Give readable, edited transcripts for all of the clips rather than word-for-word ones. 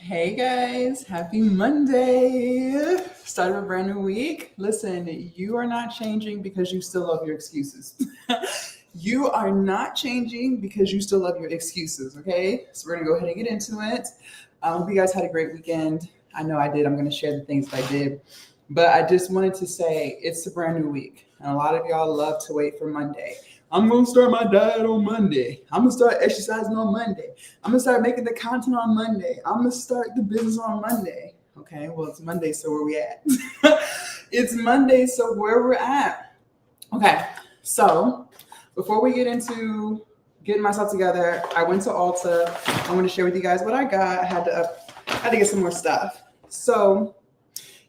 Hey guys, happy Monday. Start of a brand new week. Listen, you are not changing because you still love your excuses. You are not changing because you still love your excuses, okay? So we're gonna go ahead and get into it. I hope you guys had a great weekend. I know I did. I'm gonna share the things that I did. But I just wanted to say it's a brand new week. And a lot of y'all love to wait for Monday. I'm gonna start my diet on Monday. I'm gonna start exercising on Monday. I'm gonna start making the content on Monday. I'm gonna start the business on Monday. Okay, well, it's Monday, so where we at? It's Monday, so where we're at. Okay, so before we get into getting myself together, I went to Ulta. I want to share with you guys what I got. I had to get some more stuff. So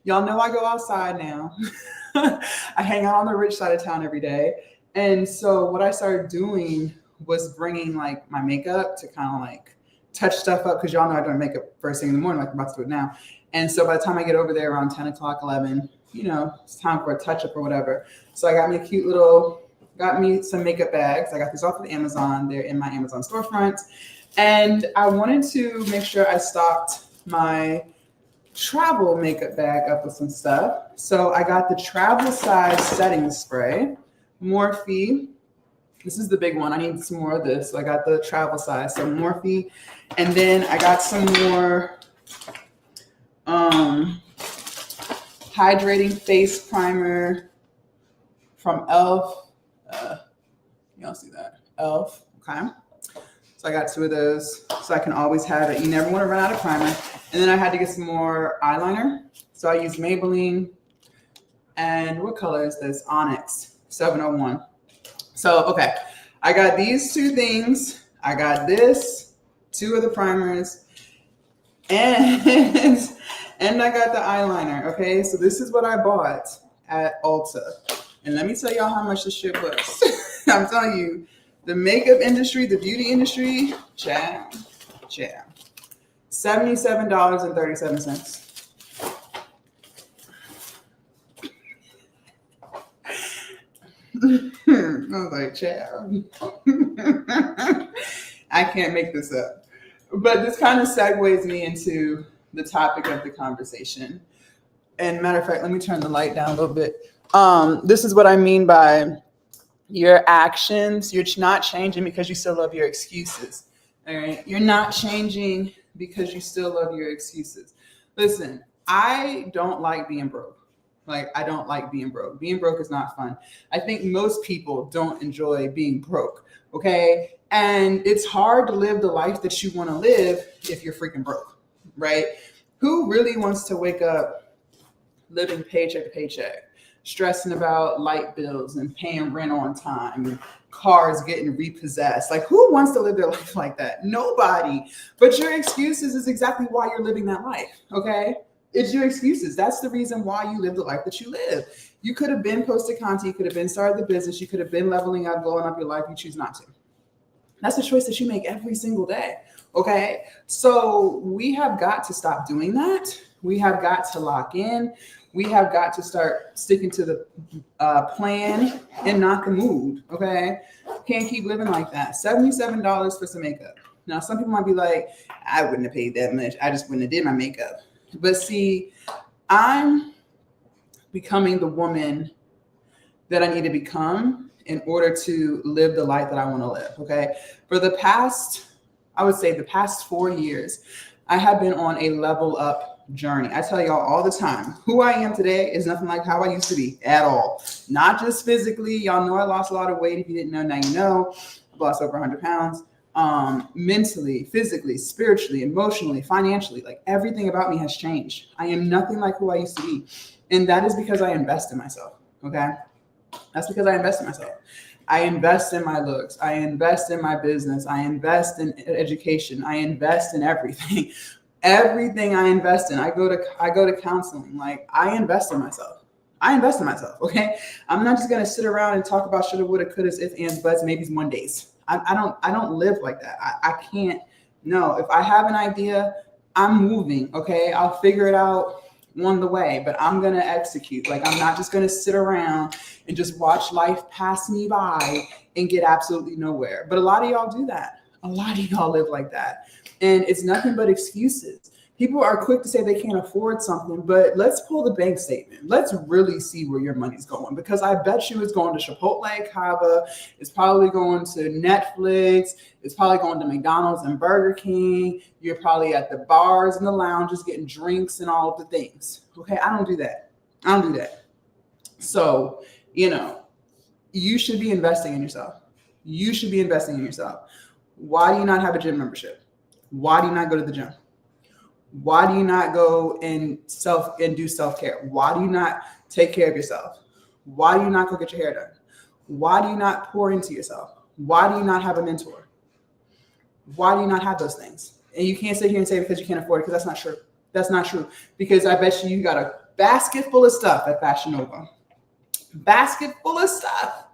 y'all know I go outside now. I hang out on the rich side of town every day. And so what I started doing was bringing like my makeup to kind of like touch stuff up, because y'all know I don't makeup first thing in the morning, like I'm about to do it now. And so by the time I get over there around 10 o'clock, 11, it's time for a touch up or whatever. So I got me some makeup bags. I got these off of Amazon. They're in my Amazon storefront. And I wanted to make sure I stocked my travel makeup bag up with some stuff. So I got the travel size setting spray, Morphe. This is the big one. I need some more of this. So I got the travel size, so Morphe. And then I got some more hydrating face primer from e.l.f. Y'all see that? e.l.f. Okay. So I got two of those so I can always have it. You never want to run out of primer. And then I had to get some more eyeliner. So I used Maybelline. And what color is this? Onyx 701. So, okay. I got these two things. I got this, two of the primers, and I got the eyeliner. Okay. So this is what I bought at Ulta. And let me tell y'all how much this shit was. I'm telling you, the makeup industry, the beauty industry, child. $77.37. I was like, child. I can't make this up. But this kind of segues me into the topic of the conversation. And matter of fact, let me turn the light down a little bit. This is what I mean by your actions. You're not changing because you still love your excuses. All right. You're not changing because you still love your excuses. Listen, I don't like being broke. I don't like being broke. Being broke is not fun. I think most people don't enjoy being broke. Okay. And it's hard to live the life that you want to live if you're freaking broke. Right. Who really wants to wake up living paycheck to paycheck, stressing about light bills and paying rent on time and cars getting repossessed? Like, who wants to live their life like that? Nobody. But your excuses is exactly why you're living that life. Okay. It's your excuses. That's the reason why you live the life that you live. You could have been posted content. You could have been started the business. You could have been leveling up, blowing up your life. You choose not to. That's a choice that you make every single day. Okay. So we have got to stop doing that. We have got to lock in. We have got to start sticking to the plan and not the mood. Okay. Can't keep living like that. $77 for some makeup. Now, some people might be like, I wouldn't have paid that much. I just wouldn't have did my makeup. But see, I'm becoming the woman that I need to become in order to live the life that I want to live. Okay. For the past 4 years, I have been on a level up journey. I tell y'all all the time, who I am today is nothing like how I used to be at all. Not just physically. Y'all know I lost a lot of weight. If you didn't know, now you know. I've lost over 100 pounds. Mentally, physically, spiritually, emotionally, financially, like everything about me has changed. I am nothing like who I used to be. And that is because I invest in myself. Okay. That's because I invest in myself. I invest in my looks. I invest in my business. I invest in education. I invest in everything. Everything I invest in. I go to counseling. Like, I invest in myself. Okay. I'm not just going to sit around and talk about shoulda, woulda, coulda, if, ands, buts, maybes, one days. I don't live like that. I can't. No, if I have an idea, I'm moving. Okay. I'll figure it out on the way, but I'm going to execute. Like, I'm not just going to sit around and just watch life pass me by and get absolutely nowhere. But a lot of y'all do that. A lot of y'all live like that. And it's nothing but excuses. People are quick to say they can't afford something, but let's pull the bank statement. Let's really see where your money's going, because I bet you it's going to Chipotle, Cava. It's probably going to Netflix. It's probably going to McDonald's and Burger King. You're probably at the bars and the lounges getting drinks and all of the things. Okay, I don't do that. So, you should be investing in yourself. You should be investing in yourself. Why do you not have a gym membership? Why do you not go to the gym? Why do you not go and do self-care? Why do you not take care of yourself? Why do you not go get your hair done? Why do you not pour into yourself? Why do you not have a mentor? Why do you not have those things? And you can't sit here and say because you can't afford it, because that's not true. That's not true. Because I bet you got a basket full of stuff at Fashion Nova. Basket full of stuff.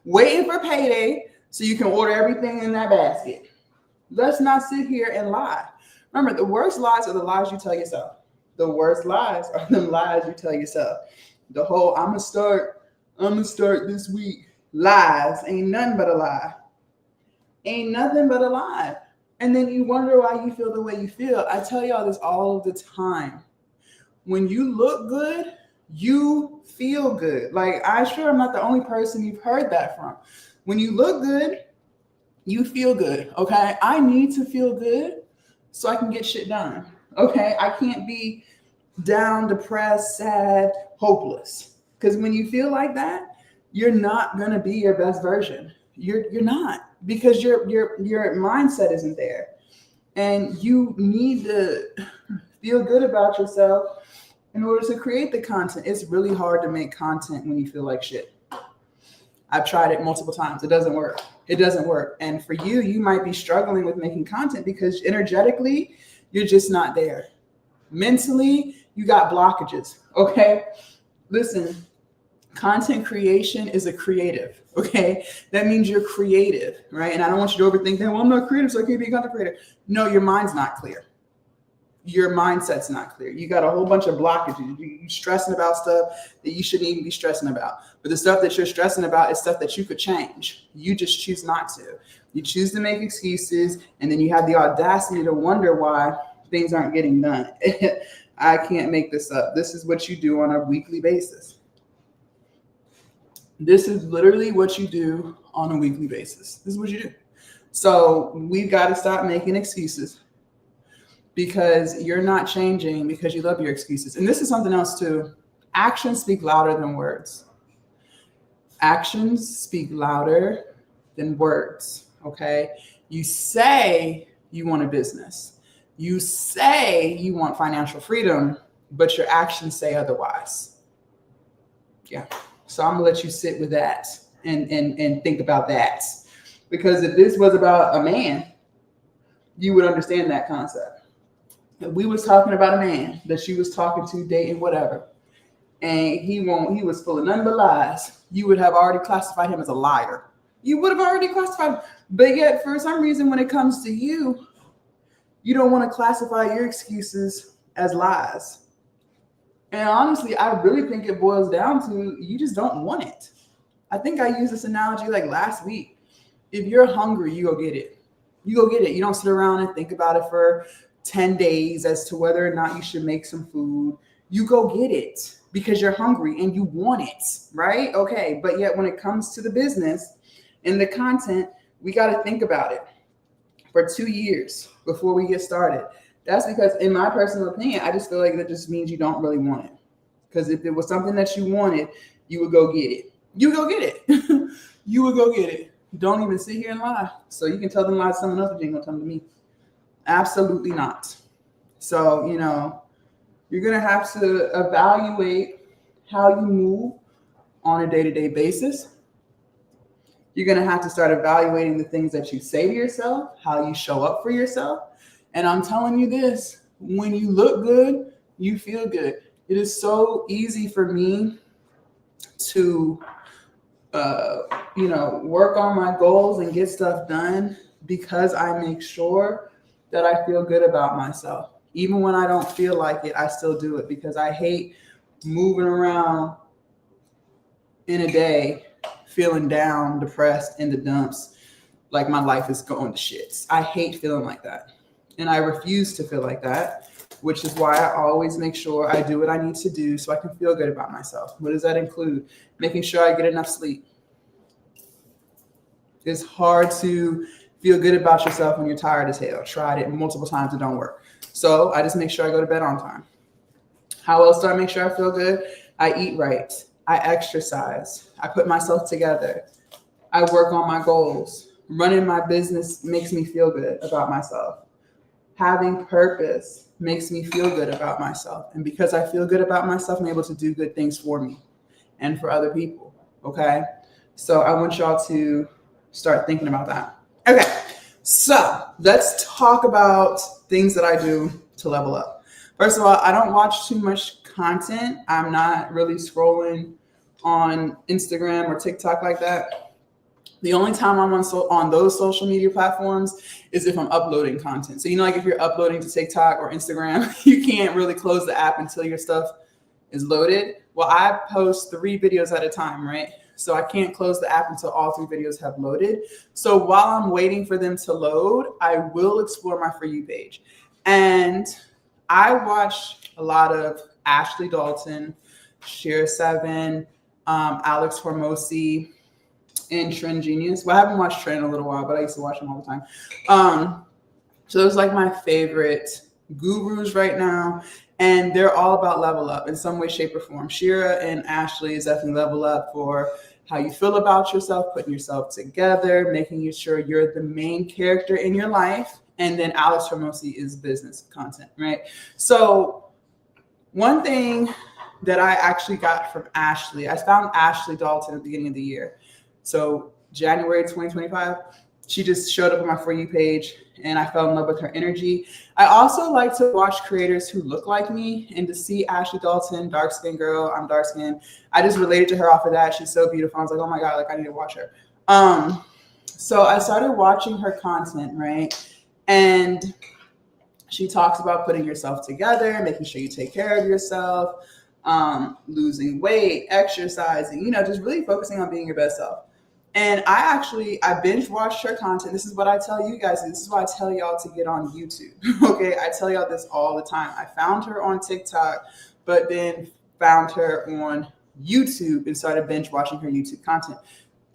Waiting for payday so you can order everything in that basket. Let's not sit here and lie. Remember, the worst lies are the lies you tell yourself. The worst lies are the lies you tell yourself. The whole I'm gonna start this week. Lies ain't nothing but a lie. Ain't nothing but a lie. And then you wonder why you feel the way you feel. I tell y'all this all of the time. When you look good, you feel good. Like, I'm sure I'm not the only person you've heard that from. When you look good, you feel good. Okay, I need to feel good so I can get shit done. Okay, I can't be down, depressed, sad, hopeless. Because when you feel like that, you're not gonna be your best version. You're not, because your mindset isn't there, and you need to feel good about yourself in order to create the content. It's really hard to make content when you feel like shit. I've tried it multiple times. It doesn't work. It doesn't work. And for you, you might be struggling with making content because energetically, you're just not there. Mentally, you got blockages. Okay. Listen, content creation is a creative. Okay. That means you're creative, right? And I don't want you to overthink that. Well, I'm not creative, so I can't be a content creator. No, your mind's not clear. Your mindset's not clear. You got a whole bunch of blockages. You're stressing about stuff that you shouldn't even be stressing about. But the stuff that you're stressing about is stuff that you could change. You just choose not to. You choose to make excuses, and then you have the audacity to wonder why things aren't getting done. I can't make this up. This is what you do on a weekly basis. This is literally what you do on a weekly basis. This is what you do. So we've got to stop making excuses, because you're not changing because you love your excuses. And this is something else too. Actions speak louder than words. Actions speak louder than words, okay? You say you want a business. You say you want financial freedom, but your actions say otherwise. Yeah. So I'm gonna let you sit with that and think about that. Because if this was about a man, you would understand that concept. We was talking about a man that she was talking to, dating, whatever, and he was full of nothing but lies. You would have already classified him as a liar. You would have already classified him. But yet, for some reason, when it comes to you, you don't want to classify your excuses as lies. And honestly, I really think it boils down to you just don't want it. I think I used this analogy like last week. If you're hungry, you go get it. You go get it. You don't sit around and think about it for 10 days as to whether or not you should make some food. You go get it because you're hungry and you want it, right? Okay, but yet when it comes to the business and the content, we got to think about it for 2 years before we get started. That's because, in my personal opinion, I just feel like that just means you don't really want it. Because if it was something that you wanted, you would go get it. You would go get it. You would go get it. Don't even sit here and lie. So you can tell them lies to someone else, but you ain't gonna tell them to me. Absolutely not. So, you're going to have to evaluate how you move on a day-to-day basis. You're going to have to start evaluating the things that you say to yourself, how you show up for yourself. And I'm telling you this, when you look good, you feel good. It is so easy for me to, work on my goals and get stuff done because I make sure that I feel good about myself. Even when I don't feel like it, I still do it because I hate moving around in a day feeling down, depressed, in the dumps, like my life is going to shit. I hate feeling like that. And I refuse to feel like that. which is why I always make sure I do what I need to do so I can feel good about myself. What does that include? Making sure I get enough sleep. It's hard to feel good about yourself when you're tired as hell. Tried it multiple times, it don't work. So I just make sure I go to bed on time. How else do I make sure I feel good? I eat right. I exercise. I put myself together. I work on my goals. Running my business makes me feel good about myself. Having purpose makes me feel good about myself. And because I feel good about myself, I'm able to do good things for me and for other people. Okay? So I want y'all to start thinking about that. Okay, so let's talk about things that I do to level up. First of all, I don't watch too much content. I'm not really scrolling on Instagram or TikTok like that. The only time I'm on those social media platforms is if I'm uploading content. So, like if you're uploading to TikTok or Instagram, you can't really close the app until your stuff is loaded. Well, I post 3 videos at a time, right? So I can't close the app until all 3 videos have loaded. So while I'm waiting for them to load, I will explore my For You page. And I watch a lot of Ashley Dalton, Share 7, Alex Hormozi, and Trend Genius. Well, I haven't watched Trend in a little while, but I used to watch them all the time. So those are like my favorite gurus right now. And they're all about level up in some way, shape, or form. Shira and Ashley is definitely level up for how you feel about yourself, putting yourself together, making sure you're the main character in your life. And then Alex Hormozi is business content, right? So one thing that I actually got from Ashley, I found Ashley Dalton at the beginning of the year. So January 2025, she just showed up on my For You page and I fell in love with her energy. I also like to watch creators who look like me, and to see Ashley Dalton, dark skinned girl, I'm dark skinned. I just related to her off of that. She's so beautiful. I was like, oh my God, like I need to watch her. So I started watching her content, right? And she talks about putting yourself together, making sure you take care of yourself, losing weight, exercising, just really focusing on being your best self. And I binge watched her content. This is what I tell you guys. This is why I tell y'all to get on YouTube. Okay. I tell y'all this all the time. I found her on TikTok, but then found her on YouTube and started binge watching her YouTube content.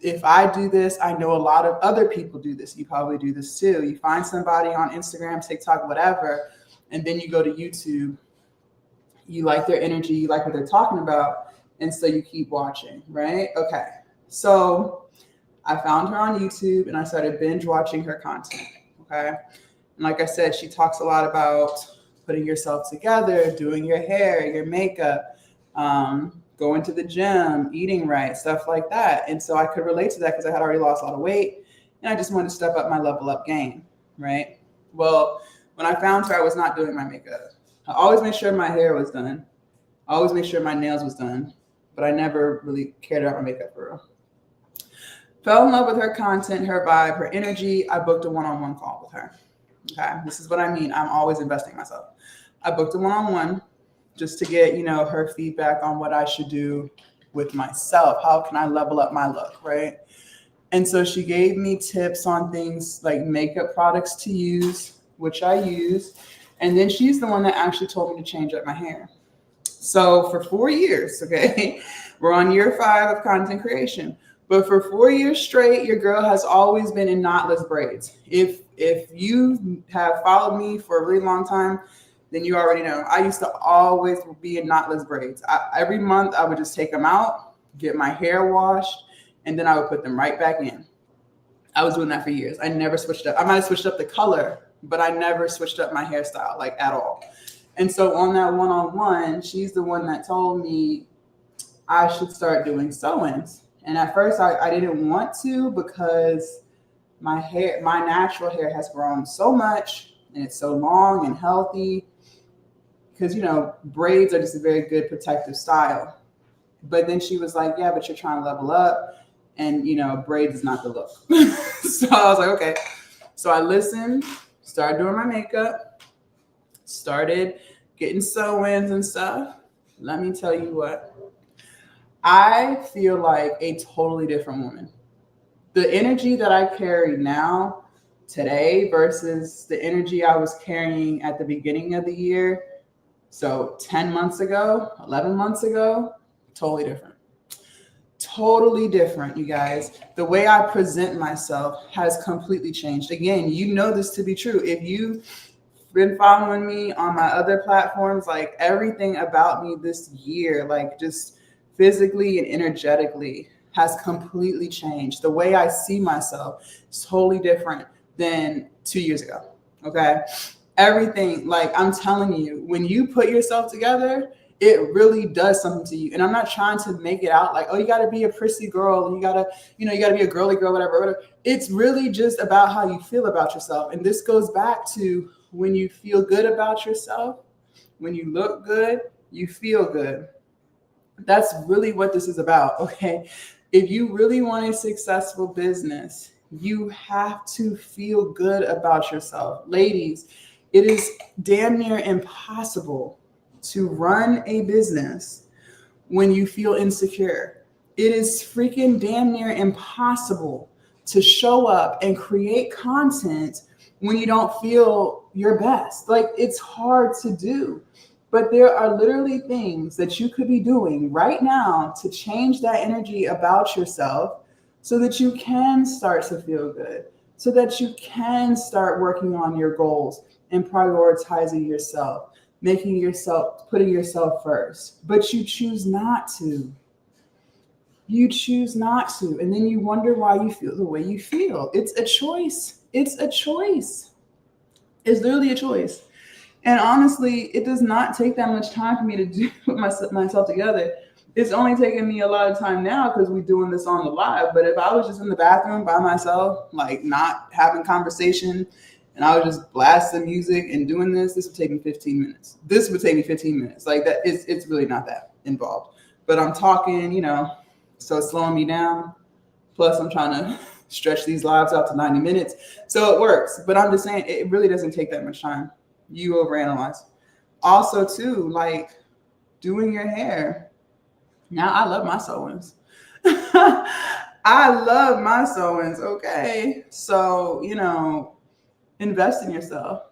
If I do this, I know a lot of other people do this. You probably do this too. You find somebody on Instagram, TikTok, whatever, and then you go to YouTube. You like their energy. You like what they're talking about. And so you keep watching, right? Okay. So I found her on YouTube and I started binge watching her content. Okay. And like I said, she talks a lot about putting yourself together, doing your hair, your makeup, going to the gym, eating right, stuff like that. And so I could relate to that because I had already lost a lot of weight and I just wanted to step up my level up game. Right. Well, when I found her, I was not doing my makeup. I always made sure my hair was done. I always made sure my nails was done, but I never really cared about my makeup for real. Fell in love with her content, her vibe, her energy. I booked a one-on-one call with her. Okay, this is what I mean. I'm always investing in myself. I booked a one-on-one just to get, her feedback on what I should do with myself. How can I level up my look, right? And so she gave me tips on things like makeup products to use, which I use. And then she's the one that actually told me to change up my hair. So for 4 years, okay, we're on year 5 of content creation. But for 4 years straight, your girl has always been in knotless braids. If you have followed me for a really long time, then you already know. I used to always be in knotless braids. Every month, I would just take them out, get my hair washed, and then I would put them right back in. I was doing that for years. I never switched up. I might have switched up the color, but I never switched up my hairstyle, like at all. And so on that one-on-one, she's the one that told me I should start doing sew-ins. And at first I didn't want to because my natural hair has grown so much and it's so long and healthy because, braids are just a very good protective style. But then she was like, yeah, but you're trying to level up and, braids is not the look. So I was like, okay. So I listened, started doing my makeup, started getting sew-ins and stuff. Let me tell you what. I feel like a totally different woman. The energy that I carry now, today, versus the energy I was carrying at the beginning of the year, So 10 months ago, 11 months ago, totally different. Totally different, you guys. The way I present myself has completely changed. Again, you know this to be true. If you've been following me on my other platforms, like everything about me this year, like just physically and energetically has completely changed. The way I see myself is totally different than 2 years ago. Okay. Everything, like I'm telling you, when you put yourself together, it really does something to you. And I'm not trying to make it out like, oh, you got to be a prissy girl and you got to, you got to be a girly girl, whatever. It's really just about how you feel about yourself. And this goes back to when you feel good about yourself, when you look good, you feel good. That's really what this is about. Okay. If you really want a successful business, you have to feel good about yourself. Ladies, it is damn near impossible to run a business when you feel insecure. It is freaking damn near impossible to show up and create content when you don't feel your best. Like, it's hard to do. But there are literally things that you could be doing right now to change that energy about yourself so that you can start to feel good, so that you can start working on your goals and prioritizing yourself, putting yourself first. But you choose not to. You choose not to. And then you wonder why you feel the way you feel. It's a choice. It's a choice. It's literally a choice. And honestly, it does not take that much time for me to put myself together. It's only taking me a lot of time now because we're doing this on the live. But if I was just in the bathroom by myself, like not having conversation, and I was just blasting music and doing this would take me 15 minutes. This would take me 15 minutes. Like that, it's really not that involved. But I'm talking, so it's slowing me down. Plus, I'm trying to stretch these lives out to 90 minutes. So it works. But I'm just saying, it really doesn't take that much time. You overanalyze. Also, too, like doing your hair. Now, I love my sew-ins. I love my sew-ins, okay? So, invest in yourself.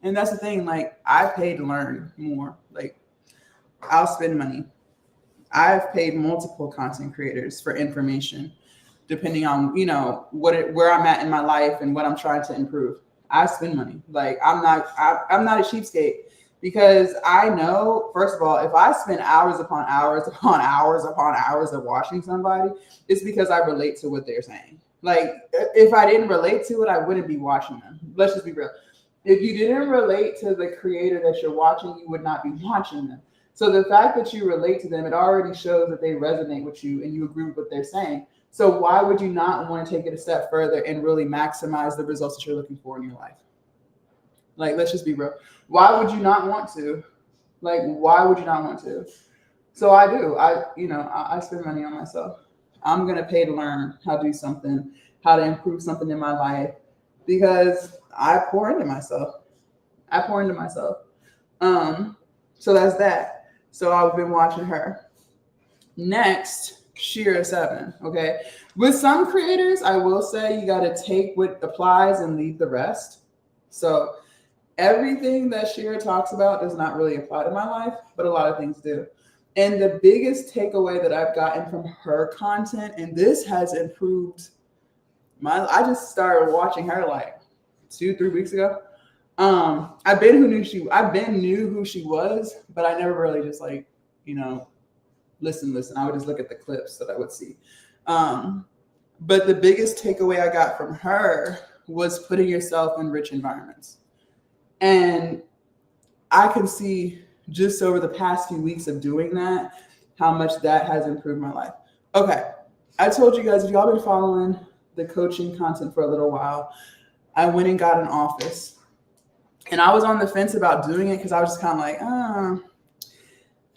And that's the thing, like, I pay to learn more. Like, I'll spend money. I've paid multiple content creators for information, depending on, where I'm at in my life and what I'm trying to improve. I spend money. Like, I'm not a cheapskate, because I know, first of all, if I spend hours upon hours upon hours upon hours of watching somebody, it's because I relate to what they're saying. Like, if I didn't relate to it, I wouldn't be watching them. Let's just be real. If you didn't relate to the creator that you're watching, you would not be watching them. So the fact that you relate to them, it already shows that they resonate with you and you agree with what they're saying. So why would you not want to take it a step further and really maximize the results that you're looking for in your life? Like, let's just be real. Why would you not want to? Like, why would you not want to? So I do. I spend money on myself. I'm going to pay to learn how to do something, how to improve something in my life, because I pour into myself. So that's that. So I've been watching her. Next, Shira 7. Okay. With some creators, I will say you got to take what applies and leave the rest. So everything that Shira talks about does not really apply to my life, but a lot of things do. And the biggest takeaway that I've gotten from her content, and this has improved I just started watching her like 2-3 weeks ago. I've been knew who she was, but I never really just listen. I would just look at the clips that I would see. But the biggest takeaway I got from her was putting yourself in rich environments. And I can see just over the past few weeks of doing that, how much that has improved my life. Okay. I told you guys, if y'all been following the coaching content for a little while, I went and got an office. And I was on the fence about doing it because I was just kind of like,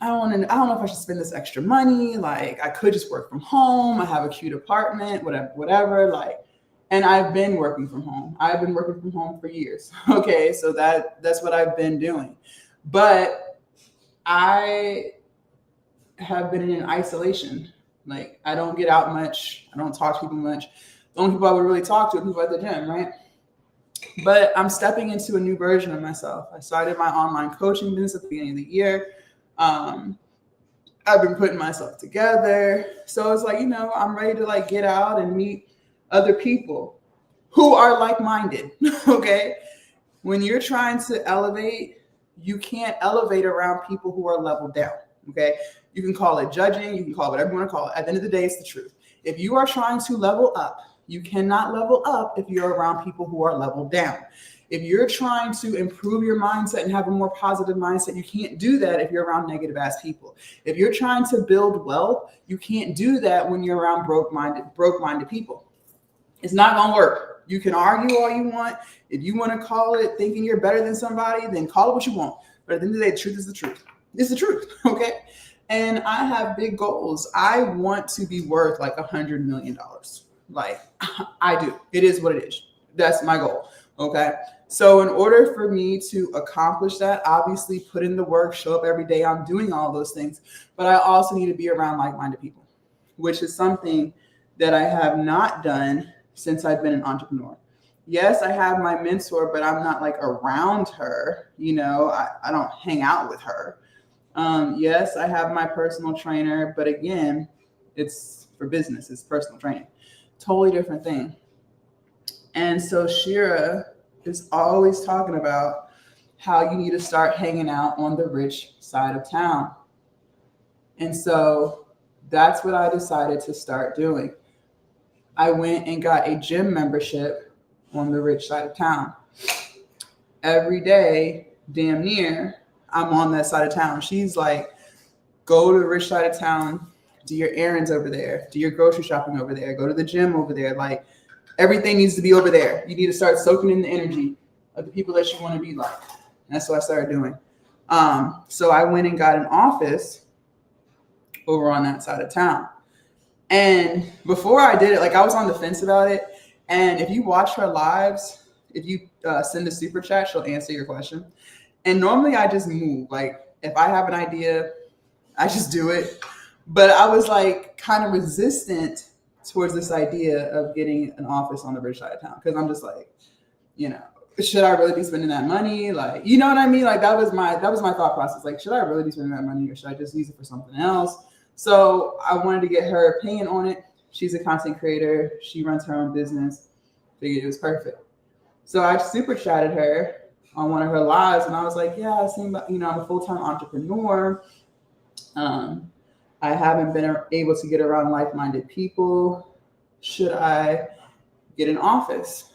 I don't know if I should spend this extra money. Like, I could just work from home. I have a cute apartment, whatever. Like, and I've been working from home. I've been working from home for years. Okay, so that's what I've been doing. But I have been in isolation. Like, I don't get out much. I don't talk to people much. The only people I would really talk to are people at the gym, right? But I'm stepping into a new version of myself. I started my online coaching business at the beginning of the year. I've been putting myself together. So it's like, I'm ready to like get out and meet other people who are like-minded. Okay. When you're trying to elevate, you can't elevate around people who are leveled down. Okay. You can call it judging. You can call it whatever you want to call it. At the end of the day, it's the truth. If you are trying to level up, you cannot level up if you're around people who are leveled down. If you're trying to improve your mindset and have a more positive mindset, you can't do that if you're around negative ass people. If you're trying to build wealth, you can't do that when you're around broke-minded people. It's not going to work. You can argue all you want. If you want to call it thinking you're better than somebody, then call it what you want. But at the end of the day, the truth is the truth. It's the truth. Okay. And I have big goals. I want to be worth like $100 million. Like I do. It is what it is. That's my goal. Okay. So in order for me to accomplish that, obviously put in the work, show up every day. I'm doing all those things, but I also need to be around like-minded people, which is something that I have not done since I've been an entrepreneur. Yes, I have my mentor, but I'm not like around her. I don't hang out with her. Yes, I have my personal trainer, but again, it's for business. It's personal training. Totally different thing. And so Shira is always talking about how you need to start hanging out on the rich side of town. And so that's what I decided to start doing. I went and got a gym membership on the rich side of town. Every day, damn near, I'm on that side of town. She's like, go to the rich side of town, do your errands over there, do your grocery shopping over there, go to the gym over there. Like, everything needs to be over there. You need to start soaking in the energy of the people that you want to be like. And that's what I started doing. So I went and got an office over on that side of town. And before I did it, like I was on the fence about it. And if you watch her lives, if you send a super chat, she'll answer your question. And normally I just move. Like if I have an idea, I just do it. But I was like kind of resistant towards this idea of getting an office on the rich side of town. Cause I'm just like, should I really be spending that money? Like, you know what I mean? Like that was my thought process. Like, should I really be spending that money or should I just use it for something else? So I wanted to get her opinion on it. She's a content creator. She runs her own business. Figured it was perfect. So I super chatted her on one of her lives and I was like, yeah, I seem, I'm a full-time entrepreneur. I haven't been able to get around like-minded people. Should I get an office?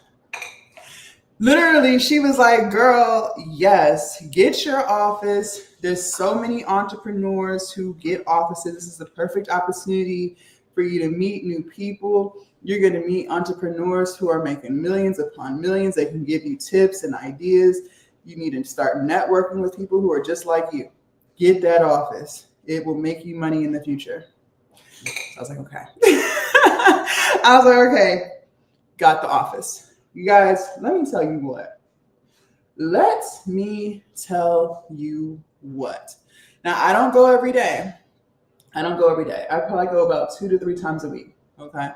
Literally, she was like, girl, yes, get your office. There's so many entrepreneurs who get offices. This is the perfect opportunity for you to meet new people. You're going to meet entrepreneurs who are making millions upon millions. They can give you tips and ideas. You need to start networking with people who are just like you. Get that office. It will make you money in the future. So I was like, okay. I was like, okay, got the office. You guys, let me tell you what. Let me tell you what. Now, I don't go every day. I probably go about 2 to 3 times a week. Okay.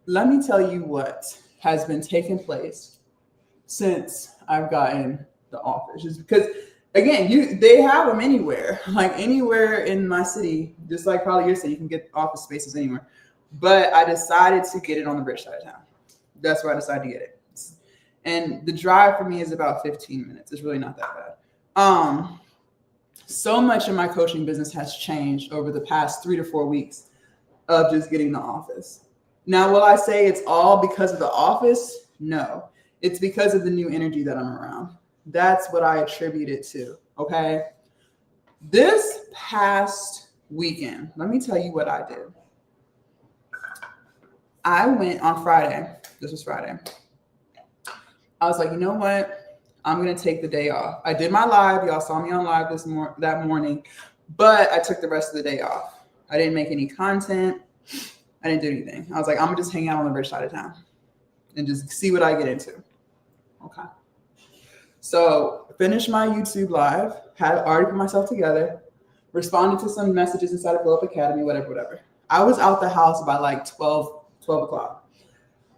Let me tell you what has been taking place since I've gotten the office. Just because, again, they have them anywhere. Like anywhere in my city, just like probably your city, you can get office spaces anywhere. But I decided to get it on the rich side of town. That's where I decided to get it. And the drive for me is about 15 minutes. It's really not that bad. So much of my coaching business has changed over the past 3 to 4 weeks of just getting the office. Now, will I say it's all because of the office? No, it's because of the new energy that I'm around. That's what I attribute it to. Okay. This past weekend, let me tell you what I did. I went on Friday. This was Friday. I was like, you know what? I'm going to take the day off. I did my live. Y'all saw me on live that morning, but I took the rest of the day off. I didn't make any content. I didn't do anything. I was like, I'm going to just hang out on the rich side of town and just see what I get into. Okay. So finished my YouTube live, had already put myself together, responded to some messages inside of Glow Up Academy, whatever. I was out the house by like 12 o'clock.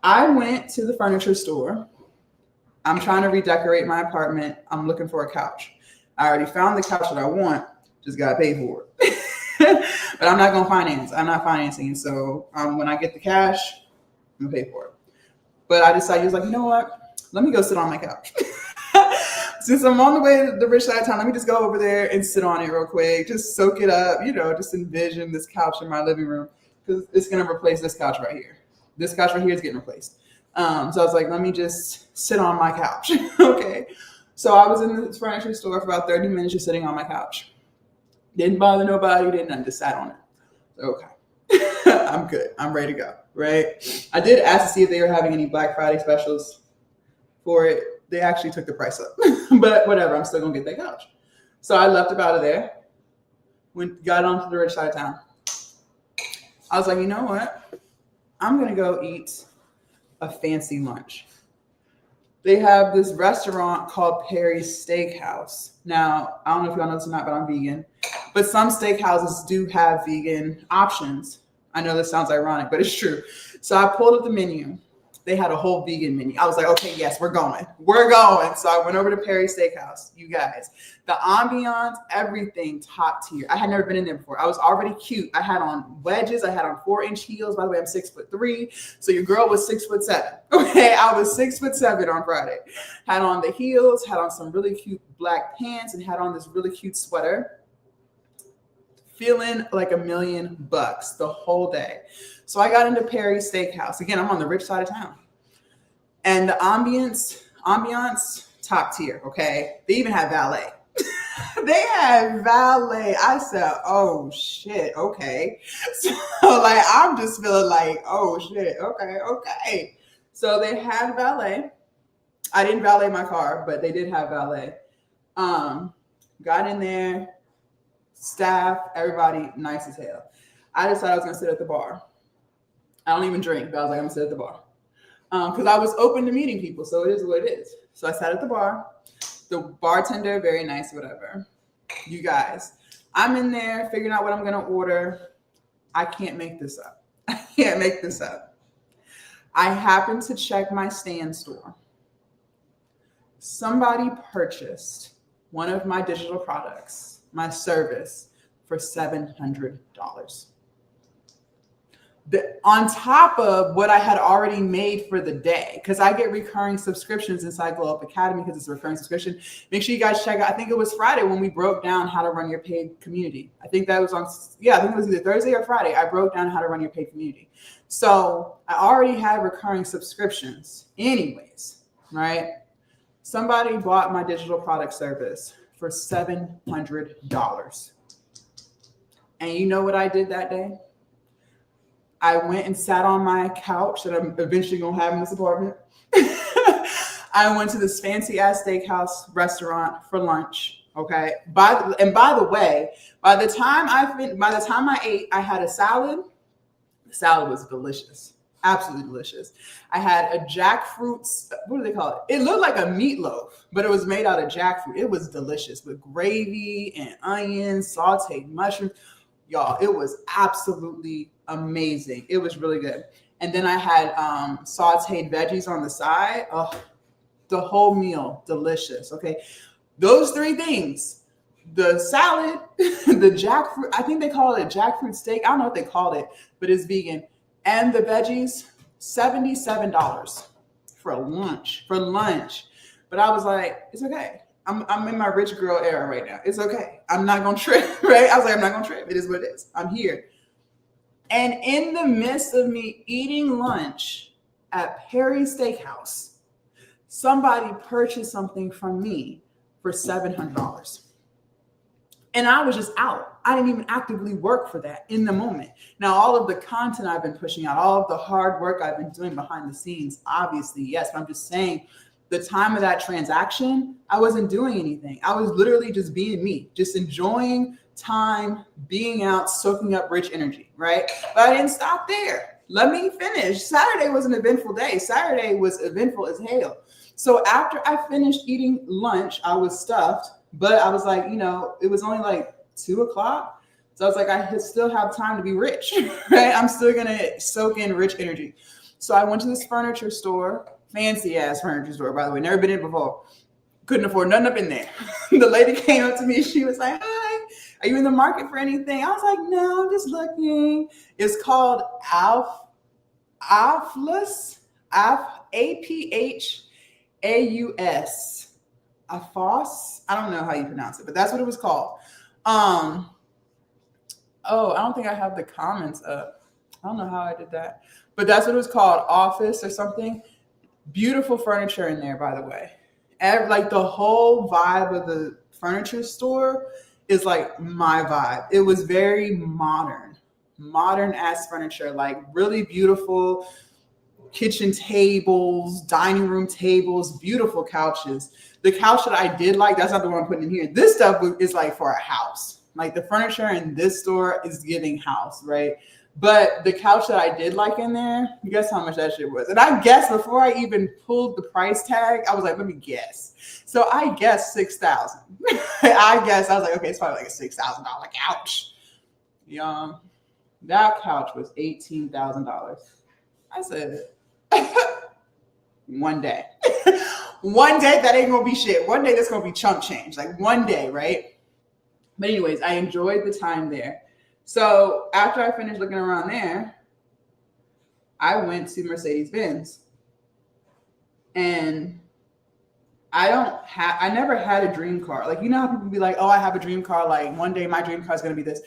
I went to the furniture store I'm trying to redecorate my apartment. I'm looking for a couch. I already found the couch that I want, just got to pay for it. But I'm not going to finance. I'm not financing. So when I get the cash, I'm going to pay for it. But I decided, he was like, you know what? Let me go sit on my couch. Since I'm on the way to the rich side of town, let me just go over there and sit on it real quick. Just soak it up, just envision this couch in my living room because it's going to replace this couch right here. This couch right here is getting replaced. So I was like, let me just sit on my couch. Okay. So I was in the furniture store for about 30 minutes just sitting on my couch. Didn't bother nobody, didn't just sat on it. Okay. I'm good. I'm ready to go. Right. I did ask to see if they were having any Black Friday specials for it. They actually took the price up, but whatever. I'm still going to get that couch. So I left up out of there, got onto the rich side of town. I was like, you know what? I'm going to go eat a fancy lunch. They have this restaurant called Perry's Steakhouse. Now, I don't know if y'all know this or not, but I'm vegan. But some steakhouses do have vegan options. I know this sounds ironic, but it's true. So I pulled up the menu. They had a whole vegan menu. I was like, okay, yes, we're going. We're going. So I went over to Perry's Steakhouse. You guys, the ambiance, everything top tier. I had never been in there before. I was already cute. I had on wedges. I had on 4-inch heels. By the way, I'm 6'3". So your girl was 6'7". Okay, I was 6'7" on Friday. Had on the heels, had on some really cute black pants, and had on this really cute sweater. Feeling like $1,000,000 the whole day. So I got into Perry's Steakhouse. Again, I'm on the rich side of town. And the ambiance, top tier, okay? They even had valet. They had valet. I said, oh, shit, okay. So, I'm just feeling like, oh, shit, okay. So they had valet. I didn't valet my car, but they did have valet. Got in there. Staff, everybody, nice as hell. I decided I was going to sit at the bar. I don't even drink, but I was like, I'm going to sit at the bar. Because I was open to meeting people, so it is what it is. So I sat at the bar. The bartender, very nice, whatever. You guys, I'm in there figuring out what I'm going to order. I can't make this up. I happened to check my stand store. Somebody purchased one of my digital products, my service, for $700. On top of what I had already made for the day, because I get recurring subscriptions inside Glow Up Academy because it's a recurring subscription. Make sure you guys check out. I think it was Friday when we broke down how to run your paid community. I think that was I think it was either Thursday or Friday. I broke down how to run your paid community. So I already had recurring subscriptions anyways, right? Somebody bought my digital product service for $700. And you know what I did that day? I went and sat on my couch that I'm eventually going to have in this apartment. I went to this fancy ass steakhouse restaurant for lunch. Okay. By the way, by the time I ate, I had a salad. The salad was delicious. Absolutely delicious. I had a jackfruit, what do they call it? It looked like a meatloaf, but it was made out of jackfruit. It was delicious with gravy and onions, sauteed mushrooms. Y'all, it was absolutely amazing. It was really good. And then I had sauteed veggies on the side. Oh, the whole meal, delicious. Okay. Those three things, the salad, the jackfruit, I think they call it a jackfruit steak. I don't know what they called it, but it's vegan. And the veggies, $77 for lunch. But I was like, it's okay. I'm in my rich girl era right now. It's okay. I'm not going to trip, right? I was like, I'm not going to trip. It is what it is. I'm here. And in the midst of me eating lunch at Perry's Steakhouse, somebody purchased something from me for $700. And I was just out. I didn't even actively work for that in the moment. Now, all of the content I've been pushing out, all of the hard work I've been doing behind the scenes, obviously, yes, but I'm just saying the time of that transaction, I wasn't doing anything. I was literally just being me, just enjoying time, being out, soaking up rich energy, right? But I didn't stop there. Let me finish. Saturday was an eventful day. Saturday was eventful as hell. So after I finished eating lunch, I was stuffed, but I was like, it was only like 2:00. So I was like, I still have time to be rich, right? I'm still going to soak in rich energy. So I went to this furniture store Fancy ass furniture store, by the way. Never been in before. Couldn't afford nothing up in there. The lady came up to me. She was like, "Hi, are you in the market for anything?" I was like, "No, I'm just looking." It's called Aphaus. Aphaus. Aphaus. I don't know how you pronounce it, but that's what it was called. Oh, I don't think I have the comments up. I don't know how I did that, but that's what it was called, office or something. Beautiful furniture in there, by the way. Like the whole vibe of the furniture store is like my vibe. It was very modern ass furniture, like really beautiful kitchen tables, dining room tables, beautiful couches. The couch that I did like, that's not the one I'm putting in here. This stuff is like for a house. Like the furniture in this store is giving house, right? But the couch that I did like in there, guess how much that shit was? And I guessed before I even pulled the price tag, I was like, let me guess. So I guessed $6,000. I was like, okay, it's probably like a $6,000 couch. That couch was $18,000. I said, one day. One day that ain't gonna be shit. One day that's gonna be chump change. Like one day, right? But anyways, I enjoyed the time there. So after I finished looking around there, I went to Mercedes-Benz. And I never had a dream car. Like, you know how people be like, oh, I have a dream car. Like one day my dream car is gonna be this.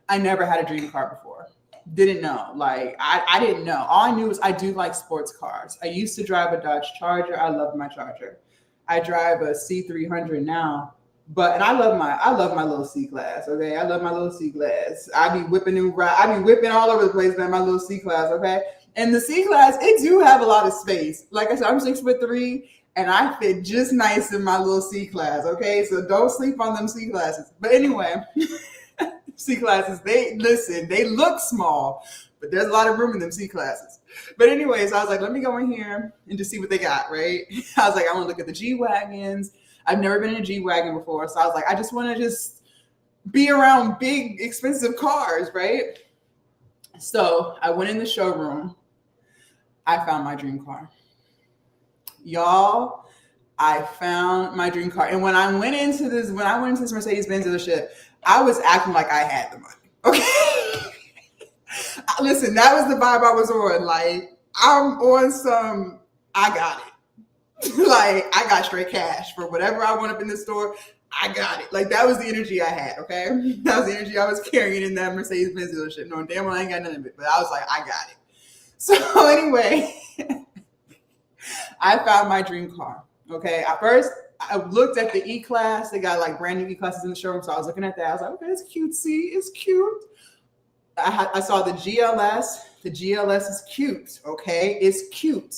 I never had a dream car before. Didn't know. Like I didn't know. All I knew was I do like sports cars. I used to drive a Dodge Charger. I love my Charger. I drive a C300 now. And I love my little C-Class, okay? I love my little C-Class. I be whipping all over the place in my little C-Class, okay? And the C-Class, it do have a lot of space. Like I said, I'm 6'3", and I fit just nice in my little C-Class, okay? So don't sleep on them C-Classes. But anyway, C-Classes, they look small, but there's a lot of room in them C-Classes. But anyways, I was like, let me go in here and just see what they got, right? I was like, I want to look at the G-Wagons. I've never been in a G-Wagon before. So I was like, I just want to just be around big, expensive cars, right? So I went in the showroom. I found my dream car. Y'all, I found my dream car. And when I went into this Mercedes-Benz dealership, I was acting like I had the money. Okay. Listen, that was the vibe I was on. Like, I'm on some, I got it. Like, I got straight cash for whatever I want up in the store. I got it. Like, that was the energy I had, okay? That was the energy I was carrying in that Mercedes-Benz dealership. No, damn well I ain't got none of it. But I was like, I got it. So anyway, I found my dream car, okay? At first, I looked at the E-Class. They got like brand new E-Classes in the showroom. So I was looking at that. I was like, okay, it's cutesy. It's cute. I saw the GLS. The GLS is cute, okay? It's cute.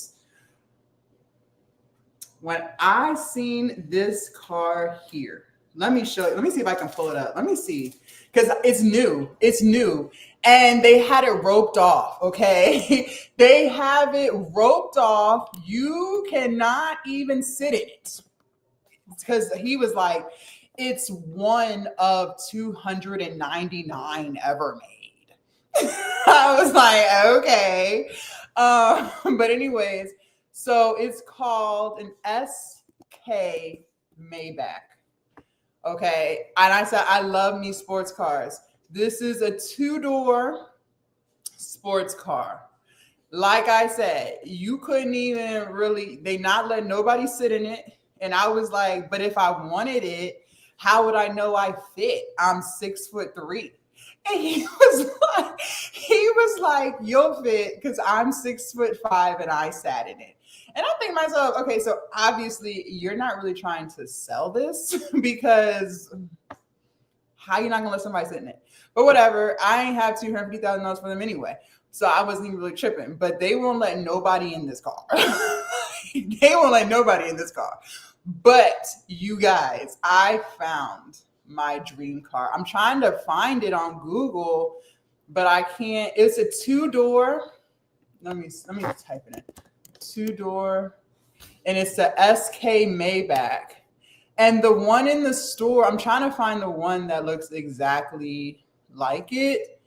When I seen this car here, let me show you. Let me see if I can pull it up. Let me see. Because it's new. It's new. And they had it roped off, okay? They have it roped off. You cannot even sit in it. Because he was like, it's one of 299 ever made. I was like, okay. But anyways, so it's called an SK Maybach. Okay. And I said, I love me sports cars. This is a 2-door sports car. Like I said, you couldn't even really, they not let nobody sit in it. And I was like, but if I wanted it, how would I know I fit? I'm 6'3". And he was like, you'll fit because I'm 6'5" and I sat in it. And I think to myself, okay, so obviously you're not really trying to sell this because how you not gonna let somebody sit in it? But whatever, I ain't have $250,000 for them anyway. So I wasn't even really tripping, but they won't let nobody in this car. They won't let nobody in this car. But you guys, I found my dream car. I'm trying to find it on Google, but I can't. It's a 2-door. Let me type in it. 2-door, and it's the SK Maybach. And the one in the store, I'm trying to find the one that looks exactly like it,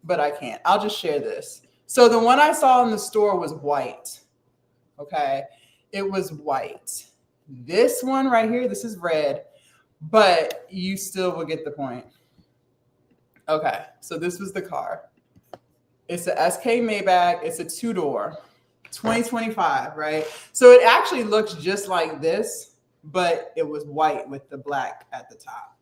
but I can't. I'll just share this. So the one I saw in the store was white. Okay. It was white. This one right here, this is red, but you still will get the point. Okay, so this was the car. It's a SK Maybach. It's a 2-door, 2025, right? So it actually looks just like this, but it was white with the black at the top.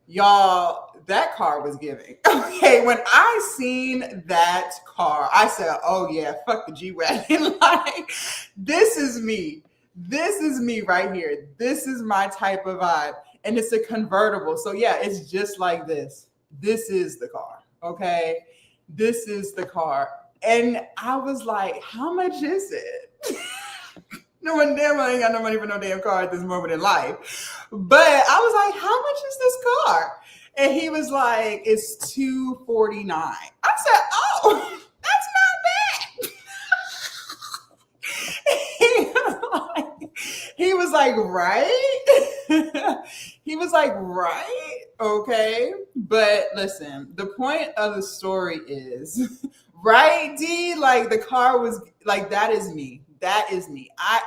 Y'all, that car was giving. Okay, when I seen that car, I said, oh yeah, fuck the G-Wagon. Like, this is me. This is me right here. This is my type of vibe. And it's a convertible. So yeah, it's just like this. This is the car, okay? This is the car. And I was like, how much is it? No one damn well ain't got no money for no damn car at this moment in life. But I was like, how much is this car? And he was like, it's $249. I said, oh, that's not bad. he was like, right? He was like, right? Okay. But listen, the point of the story is, right, D? Like, the car was like, that is me. That is me. I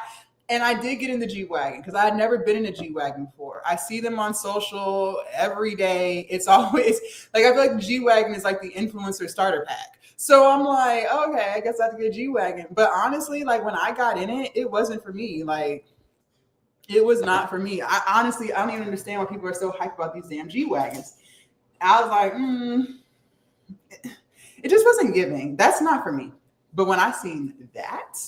did get in the G-Wagon because I had never been in a G-Wagon before. I see them on social every day. It's always like, I feel like the G-Wagon is like the influencer starter pack. So I'm like, okay, I guess I have to get a G-Wagon. But honestly, like, when I got in it, it wasn't for me. Like, it was not for me. I don't even understand why people are so hyped about these damn G-Wagons. I was like, it just wasn't giving. That's not for me. But when I seen that,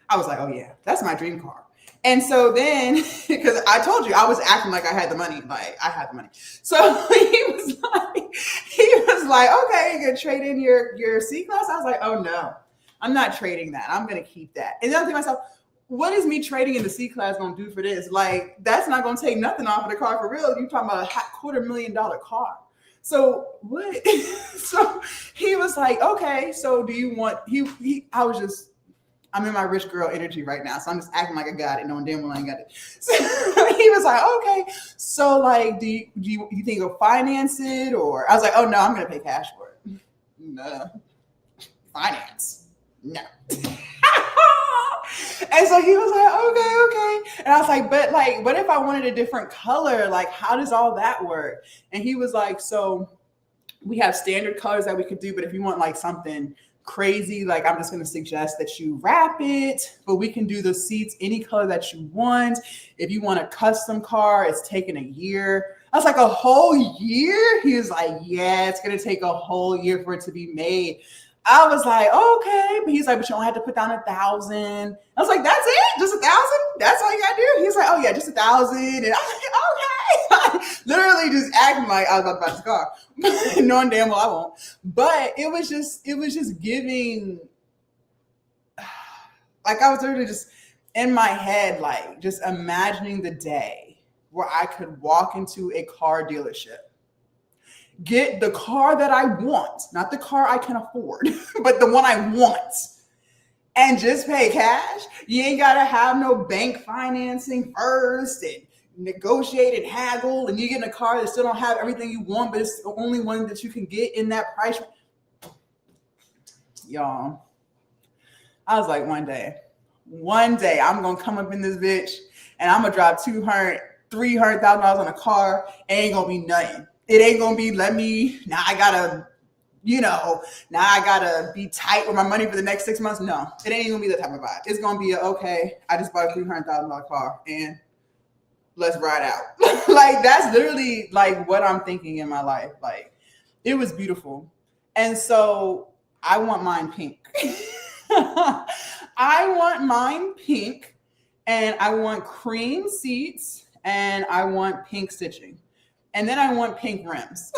I was like, oh yeah, that's my dream car. And so then, because I told you, I was acting like I had the money, like I had the money. So he was like, okay, you're gonna trade in your C-Class? I was like, oh no, I'm not trading that. I'm gonna keep that. And then I think to myself, what is me trading in the C-Class gonna do for this? Like, that's not gonna take nothing off of the car for real. You're talking about a $250,000 car. So what? So he was like, okay, so do you want, I'm in my rich girl energy right now. So I'm just acting like I got it, knowing damn well I ain't got it. So he was like, okay, so like, do you think you'll finance it? Or I was like, oh no, I'm gonna pay cash for it. No. Finance. No. And so he was like, okay. And I was like, but like, what if I wanted a different color? Like, how does all that work? And he was like, so we have standard colors that we could do, but if you want like something crazy, like, I'm just going to suggest that you wrap it, but we can do the seats any color that you want. If you want a custom car, it's taking a year. I was like, a whole year? He was like, yeah, it's going to take a whole year for it to be made. I was like, okay. But he's like, but you only have to put down 1,000. I was like, that's it? Just 1,000? That's all you got to do? He's like, oh yeah, just 1,000. And I was like, okay. Literally just acting like I was about to buy this car. Knowing damn well I won't. But it was just giving, like, I was literally just in my head, like, just imagining the day where I could walk into a car dealership, get the car that I want, not the car I can afford, but the one I want, and just pay cash. You ain't got to have no bank financing first and negotiate and haggle, and you get in a car that still don't have everything you want, but it's the only one that you can get in that price. Y'all, I was like, one day I'm going to come up in this bitch and I'm going to drop $200,000-$300,000 on a car. It ain't going to be nothing. It ain't going to be, now I got to be tight with my money for the next 6 months. No, it ain't going to be that type of vibe. It's going to be okay, I just bought a $300,000 car and let's ride out. Like, that's literally like what I'm thinking in my life. Like, it was beautiful. And so I want mine pink. I want mine pink, and I want cream seats, and I want pink stitching. And then I want pink rims.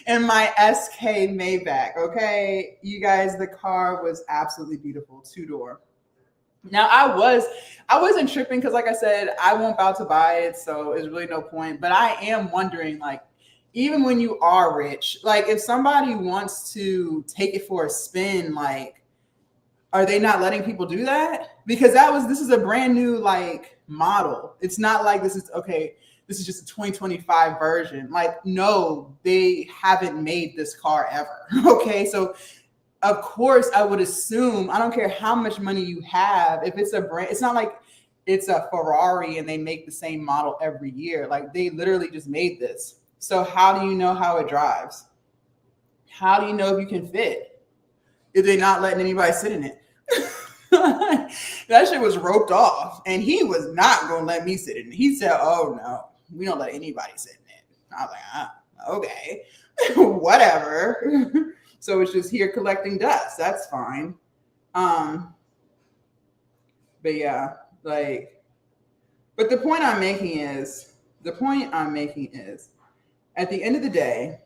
And my SK Maybach, okay? You guys, the car was absolutely beautiful, 2-door. Now I wasn't tripping because, like I said, I won't about to buy it, so it's really no point. But I am wondering, like, even when you are rich, like, if somebody wants to take it for a spin, like, are they not letting people do that? Because this is a brand new, like, model. It's not like this is just a 2025 version. Like, no, they haven't made this car ever. Okay, so of course, I would assume, I don't care how much money you have, if it's a brand, it's not like it's a Ferrari and they make the same model every year. Like they literally just made this. So how do you know how it drives? How do you know if you can fit if they're not letting anybody sit in it? That shit was roped off and he was not going to let me sit in it. He said, oh no, we don't let anybody sit in it. I was like, okay, whatever. So it's just here collecting dust. That's fine. But yeah, like, but the point I'm making is, at the end of the day,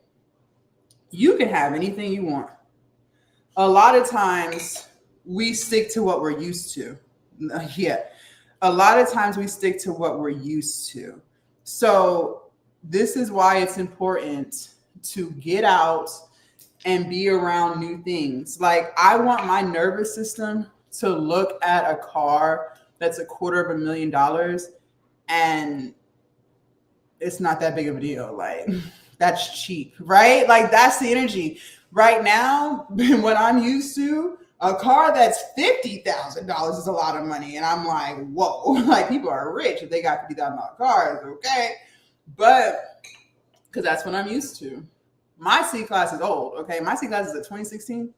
you can have anything you want. A lot of times we stick to what we're used to. Yeah. A lot of times we stick to what we're used to. So this is why it's important to get out and be around new things. Like I want my nervous system to look at a car that's $250,000 and it's not that big of a deal. Like that's cheap, right? Like that's the energy. Right now, what I'm used to, a car that's $50,000 is a lot of money. And I'm like, whoa, like people are rich if they got $50,000 cars, okay? But, because that's what I'm used to. My C-Class is old, okay? My C-Class is a 2016.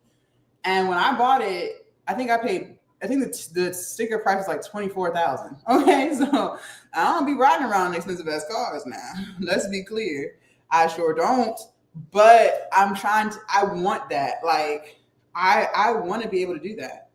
And when I bought it, I think the sticker price was like $24,000. Okay, so I don't be riding around expensive ass cars now. Let's be clear. I sure don't. But I want that. Like, I want to be able to do that.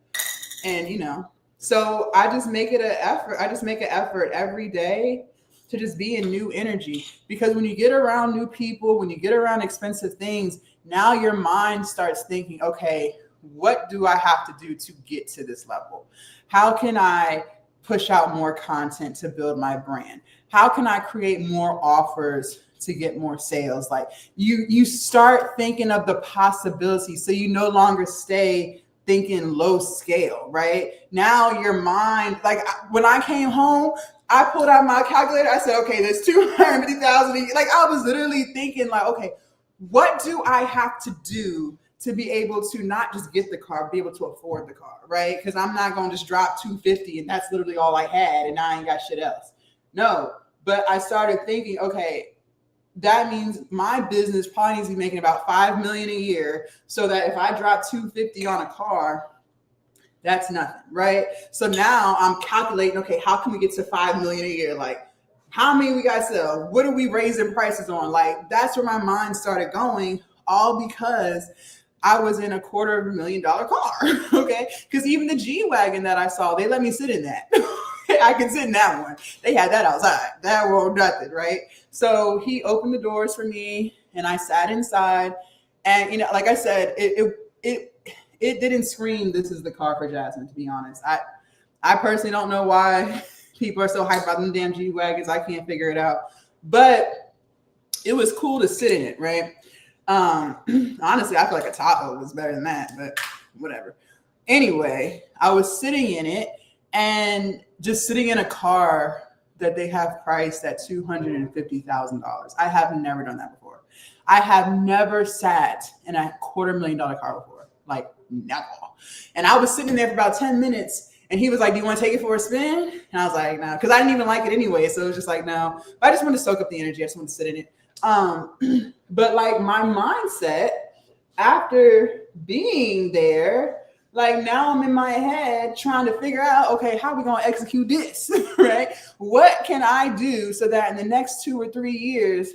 And, so I just make it an effort. I just make an effort every day to just be in new energy. Because when you get around new people, when you get around expensive things, now your mind starts thinking, okay, what do I have to do to get to this level? How can I push out more content to build my brand? How can I create more offers to get more sales? Like you start thinking of the possibilities, so you no longer stay thinking low scale, right? Now your mind, like when I came home, I pulled out my calculator. I said, okay, there's 250,000. Like I was literally thinking like, okay, what do I have to do to be able to not just get the car, be able to afford the car, right? Because I'm not going to just drop 250 and that's literally all I had and I ain't got shit else. No, but I started thinking, okay, that means my business probably needs to be making about $5 million a year, so that if I drop 250 on a car, that's nothing, right? So now I'm calculating, okay, how can we get to 5 million a year? Like, how many we got to sell? What are we raising prices on? Like, that's where my mind started going, all because I was in a $250,000 car, okay? Because even the G-Wagon that I saw, they let me sit in that. I can sit in that one. They had that outside. That won't nothing, right? So he opened the doors for me and I sat inside. And, like I said, it didn't scream, this is the car for Jasmine, to be honest. I personally don't know why people are so hyped about them damn G-Wagons. I can't figure it out. But it was cool to sit in it, right? Honestly, I feel like a Tahoe was better than that, but whatever. Anyway, I was sitting in it and just sitting in a car that they have priced at $250,000. I have never done that before. I have never sat in a $250,000 car before, like never. And I was sitting there for about 10 minutes and he was like, do you want to take it for a spin? And I was like, no, because I didn't even like it anyway. So it was just like, no, I just want to soak up the energy. I just want to sit in it. But like my mindset after being there, like now I'm in my head trying to figure out, okay, how are we going to execute this, right? What can I do so that in the next 2 or 3 years,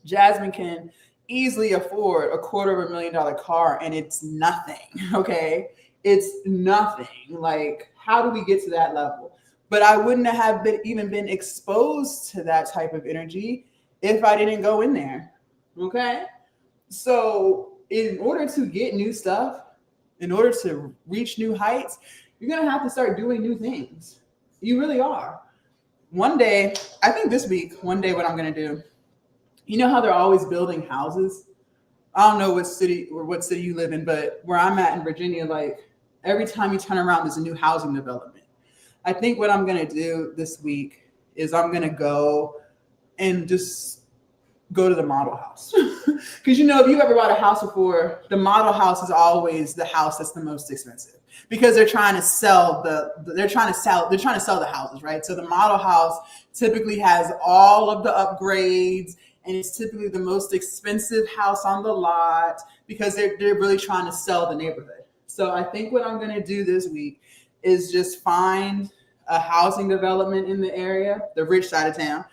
Jasmine can easily afford a $250,000 car and it's nothing, okay? It's nothing. Like, how do we get to that level? But I wouldn't have even been exposed to that type of energy if I didn't go in there, okay? So in order to get new stuff, in order to reach new heights, you're going to have to start doing new things. You really are. One day, I think this week, one day what I'm going to do, you know how they're always building houses? I don't know what city you live in, but where I'm at in Virginia, like every time you turn around, there's a new housing development. I think what I'm going to do this week is I'm going to go and just go to the model house. Because if you've ever bought a house before, the model house is always the house that's the most expensive, because they're trying to sell the houses, right? So the model house typically has all of the upgrades, and it's typically the most expensive house on the lot, because they're really trying to sell the neighborhood. So I think what I'm going to do this week is just find a housing development in the area, the rich side of town,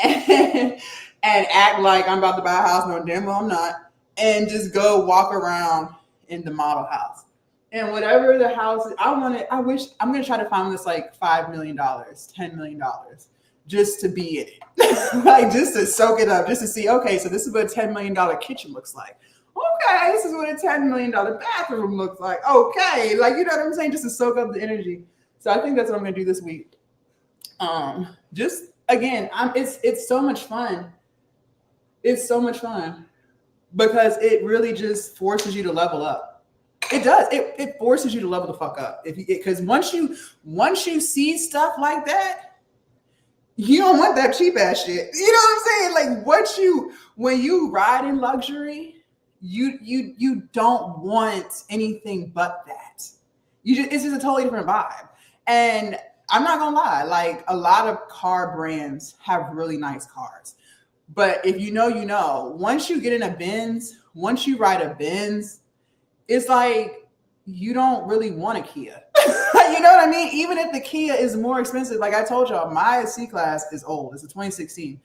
and act like I'm about to buy a house. No, damn well I'm not. And just go walk around in the model house. And whatever the house is, I'm going to try to find this like $5 million, $10 million, just to be in it. Like, just to soak it up, just to see, okay, so this is what a $10 million kitchen looks like. Okay, this is what a $10 million bathroom looks like. Okay, like, you know what I'm saying? Just to soak up the energy. So I think that's what I'm going to do this week. Just, again, it's so much fun. It's so much fun because it really just forces you to level up. It does. It forces you to level the fuck up. Because once you see stuff like that, you don't want that cheap ass shit. You know what I'm saying? Like, when you ride in luxury, you don't want anything but that. It's just a totally different vibe. And I'm not gonna lie, like, a lot of car brands have really nice cars. But if you know, once you get in a Benz, once you ride a Benz, it's like you don't really want a Kia. You know what I mean? Even if the Kia is more expensive, like I told y'all, my C-Class is old. It's a 2016.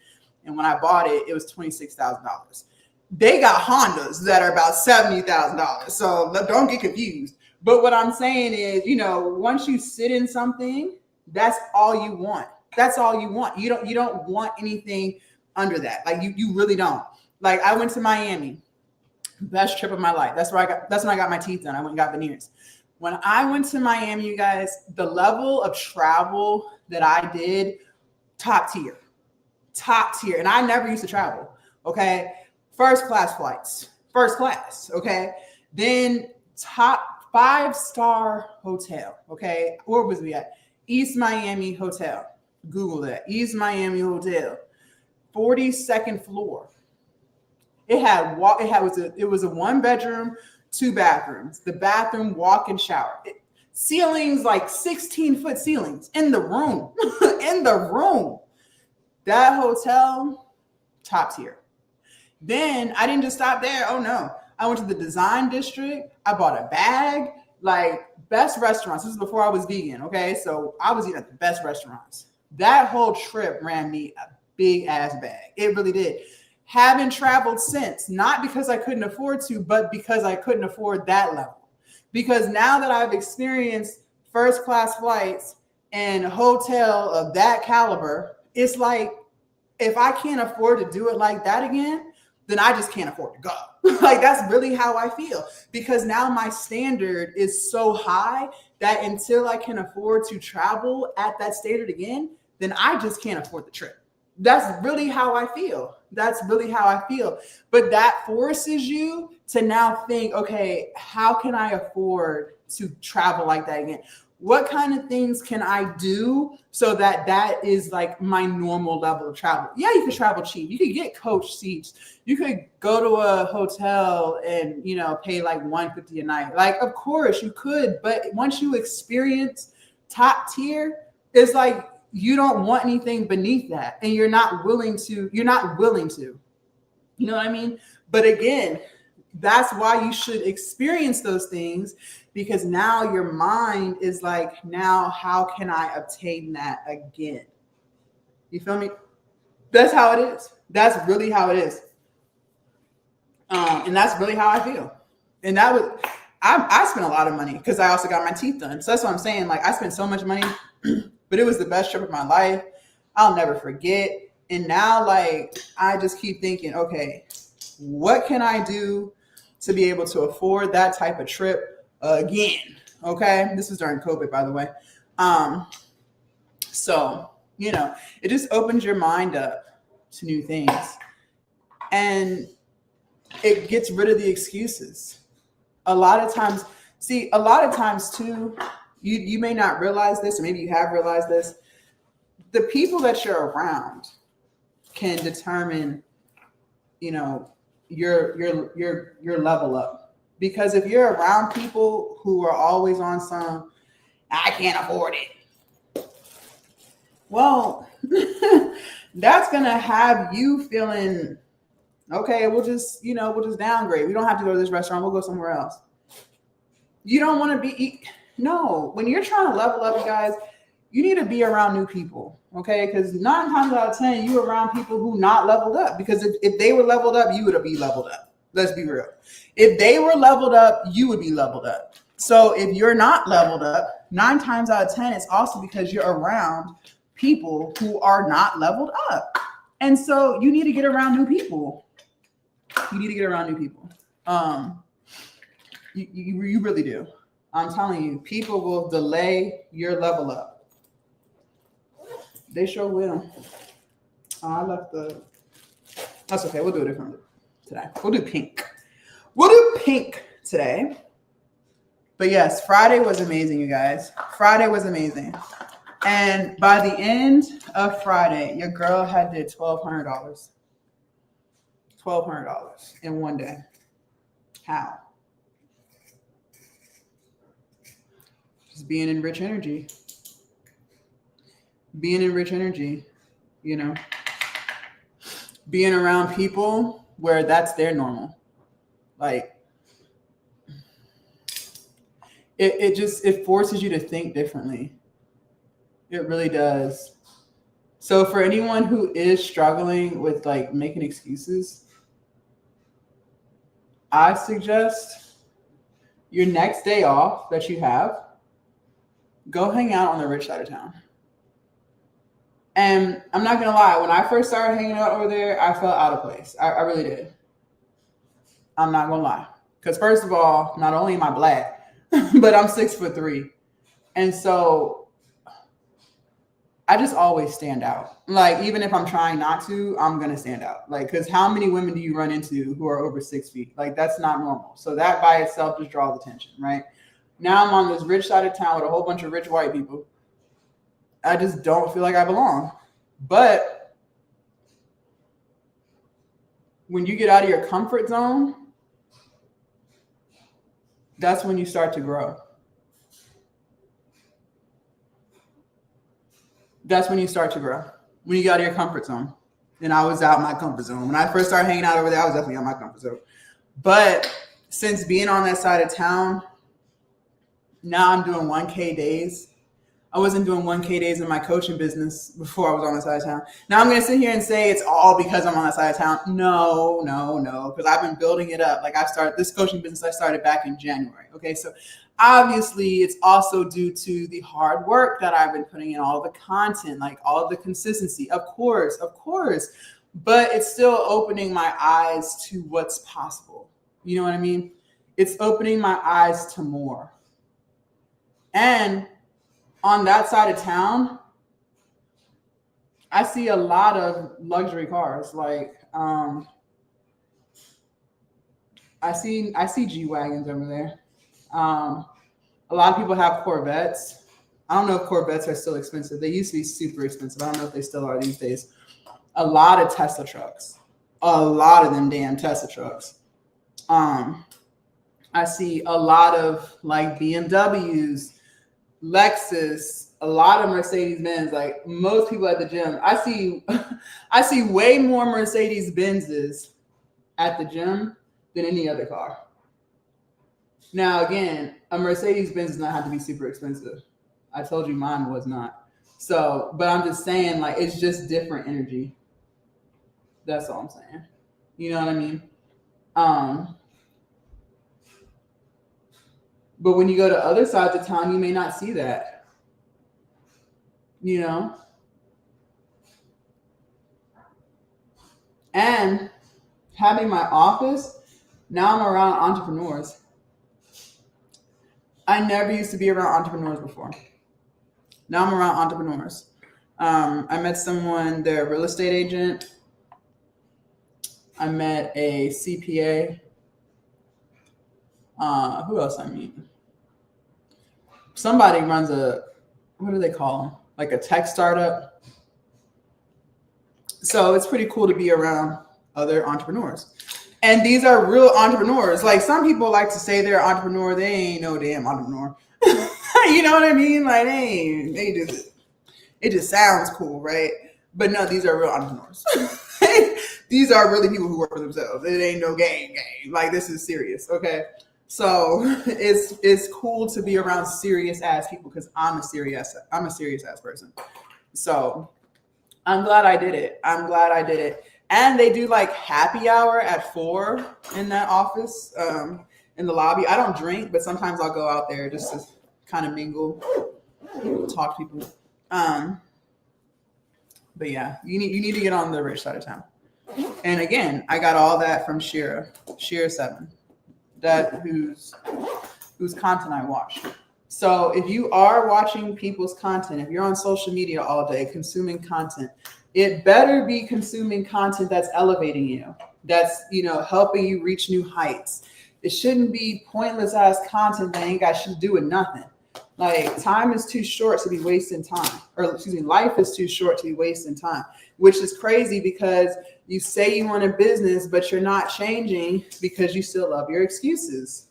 And when I bought it, it was $26,000. They got Hondas that are about $70,000. So don't get confused. But what I'm saying is, once you sit in something, that's all you want. That's all you want. You don't want anything under that. Like, you really don't. Like, I went to Miami, best trip of my life. That's when I got my teeth done. I went and got veneers. When I went to Miami, you guys, the level of travel that I did, top tier. And I never used to travel. Okay. First class flights, okay? Then top 5-star hotel, okay? Where was we at? East Miami Hotel. Google that. East Miami Hotel. 42nd floor. It was a 1-bedroom, 2 bathrooms. The bathroom, walk-in shower. Ceilings, like 16-foot ceilings in the room. In the room. That hotel, top tier. Then I didn't just stop there. Oh no. I went to the design district. I bought a bag, like, best restaurants. This is before I was vegan. Okay. So I was eating at the best restaurants. That whole trip ran me a big ass bag. It really did. Haven't traveled since, not because I couldn't afford to, but because I couldn't afford that level. Because now that I've experienced first class flights and a hotel of that caliber, it's like, if I can't afford to do it like that again, then I just can't afford to go. Like, that's really how I feel, because now my standard is so high that until I can afford to travel at that standard again, then I just can't afford the trip. That's really how I feel. But that forces you to now think, okay, how can I afford to travel like that again? What kind of things can I do so that is like my normal level of travel? Yeah, you could travel cheap. You could get coach seats. You could go to a hotel and, pay like $150 a night. Like, of course you could, but once you experience top tier, it's like you don't want anything beneath that, and you're not willing to. You know what I mean? But again, that's why you should experience those things, because now your mind is like, now how can I obtain that again? You feel me? That's how it is. That's really how it is. And that's really how I feel. And I spent a lot of money because I also got my teeth done. So that's what I'm saying. Like, I spent so much money, but it was the best trip of my life. I'll never forget. And now, like, I just keep thinking, okay, what can I do to be able to afford that type of trip again? Okay. This was during COVID, by the way. So, it just opens your mind up to new things, and it gets rid of the excuses. A lot of times too, you may not realize this, or maybe you have realized this. The people that you're around can determine your level up. Because if you're around people who are always on some, I can't afford it. Well, that's gonna have you feeling, okay, we'll just downgrade. We don't have to go to this restaurant. We'll go somewhere else. You don't want to be, no, when you're trying to level up, you guys, you need to be around new people, okay? Because 9 times out of 10, you're around people who not leveled up. Because if they were leveled up, you would be leveled up. Let's be real. If they were leveled up, you would be leveled up. So if you're not leveled up, 9 times out of 10, it's also because you're around people who are not leveled up. And so you need to get around new people. You need to get around new people. You really do. I'm telling you, people will delay your level up. They sure will. I left that's okay. We'll do a different today. We'll do pink. We'll do pink today. But yes, Friday was amazing, you guys. Friday was amazing. And by the end of Friday, your girl had did $1,200. $1,200 in one day. How? Just being in rich energy. Being in rich energy, being around people where that's their normal. Like, it forces you to think differently. It really does. So for anyone who is struggling with like making excuses, I suggest your next day off that you have, go hang out on the rich side of town. And I'm not going to lie, when I first started hanging out over there, I felt out of place. I really did. I'm not going to lie. Because first of all, not only am I black, but I'm 6'3". And so I just always stand out. Like, even if I'm trying not to, I'm going to stand out. Like, because how many women do you run into who are over 6 feet? Like, that's not normal. So that by itself just draws attention, right? Now I'm on this rich side of town with a whole bunch of rich white people. I just don't feel like I belong. But when you get out of your comfort zone, that's when you start to grow. That's when you start to grow. When you get out of your comfort zone. And I was out of my comfort zone. When I first started hanging out over there, I was definitely out of my comfort zone. But since being on that side of town, now I'm doing 1K days. I wasn't doing 1K days in my coaching business before I was on that side of town. Now I'm going to sit here and say it's all because I'm on that side of town. No. Because I've been building it up. Like, I started this coaching business, I started back in January. Okay. So obviously it's also due to the hard work that I've been putting in, all of the content, like all of the consistency, of course. But it's still opening my eyes to what's possible. You know what I mean? It's opening my eyes to more. And on that side of town, I see a lot of luxury cars. Like, I see G-Wagons over there. A lot of people have Corvettes. I don't know if Corvettes are still expensive. They used to be super expensive. I don't know if they still are these days. A lot of Tesla trucks. A lot of them damn Tesla trucks. I see a lot of like BMWs, Lexus, a lot of Mercedes-Benz. Like, most people at the gym, I see way more Mercedes-Benzes at the gym than any other car. Now, again, a Mercedes-Benz does not have to be super expensive. I told you mine was not. So, but I'm just saying, like, it's just different energy. That's all I'm saying. You know what I mean? But when you go to other sides of town, you may not see that. You know? And having my office, now I'm around entrepreneurs. I never used to be around entrepreneurs before. Now I'm around entrepreneurs. I met someone, they're a real estate agent. I met a CPA. Who else I meet? Somebody runs what do they call them? Like a tech startup. So it's pretty cool to be around other entrepreneurs. And these are real entrepreneurs. Like some people like to say they're an entrepreneur. They ain't no damn entrepreneur. You know what I mean? Like it just sounds cool, right? But no, these are real entrepreneurs. These are really people who work for themselves. It ain't no game. Like this is serious, okay? So it's cool to be around serious ass people because I'm a serious ass person. So I'm glad I did it. And they do like happy hour at 4 in that office, in the lobby. I don't drink, but sometimes I'll go out there just to kind of mingle, talk to people. But yeah, you need to get on the rich side of town. And again, I got all that from Shira 7, that whose content I watch. So if you are watching people's content, if you're on social media all day consuming content, it better be consuming content that's elevating you, that's, helping you reach new heights. It shouldn't be pointless ass content that ain't got shit to do with nothing. Like time is too short to be wasting time, life is too short to be wasting time, which is crazy because you say you want a business, but you're not changing because you still love your excuses.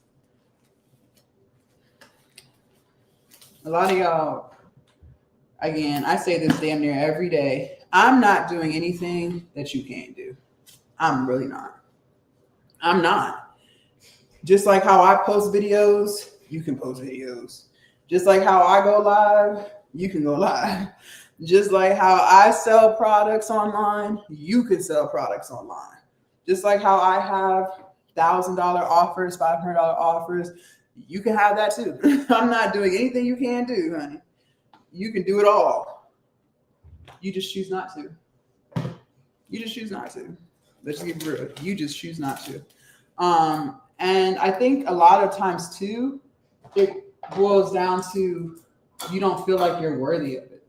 A lot of y'all, again, I say this damn near every day. I'm not doing anything that you can't do. I'm really not. I'm not. Just like how I post videos, you can post videos. Just like how I go live, you can go live. Just like how I sell products online, you can sell products online. Just like how I have $1,000 offers, $500 offers, you can have that too. I'm not doing anything you can't do, honey. You can do it all. You just choose not to. Let's just get real. You just choose not to. And I think a lot of times too, it boils down to you don't feel like you're worthy of it.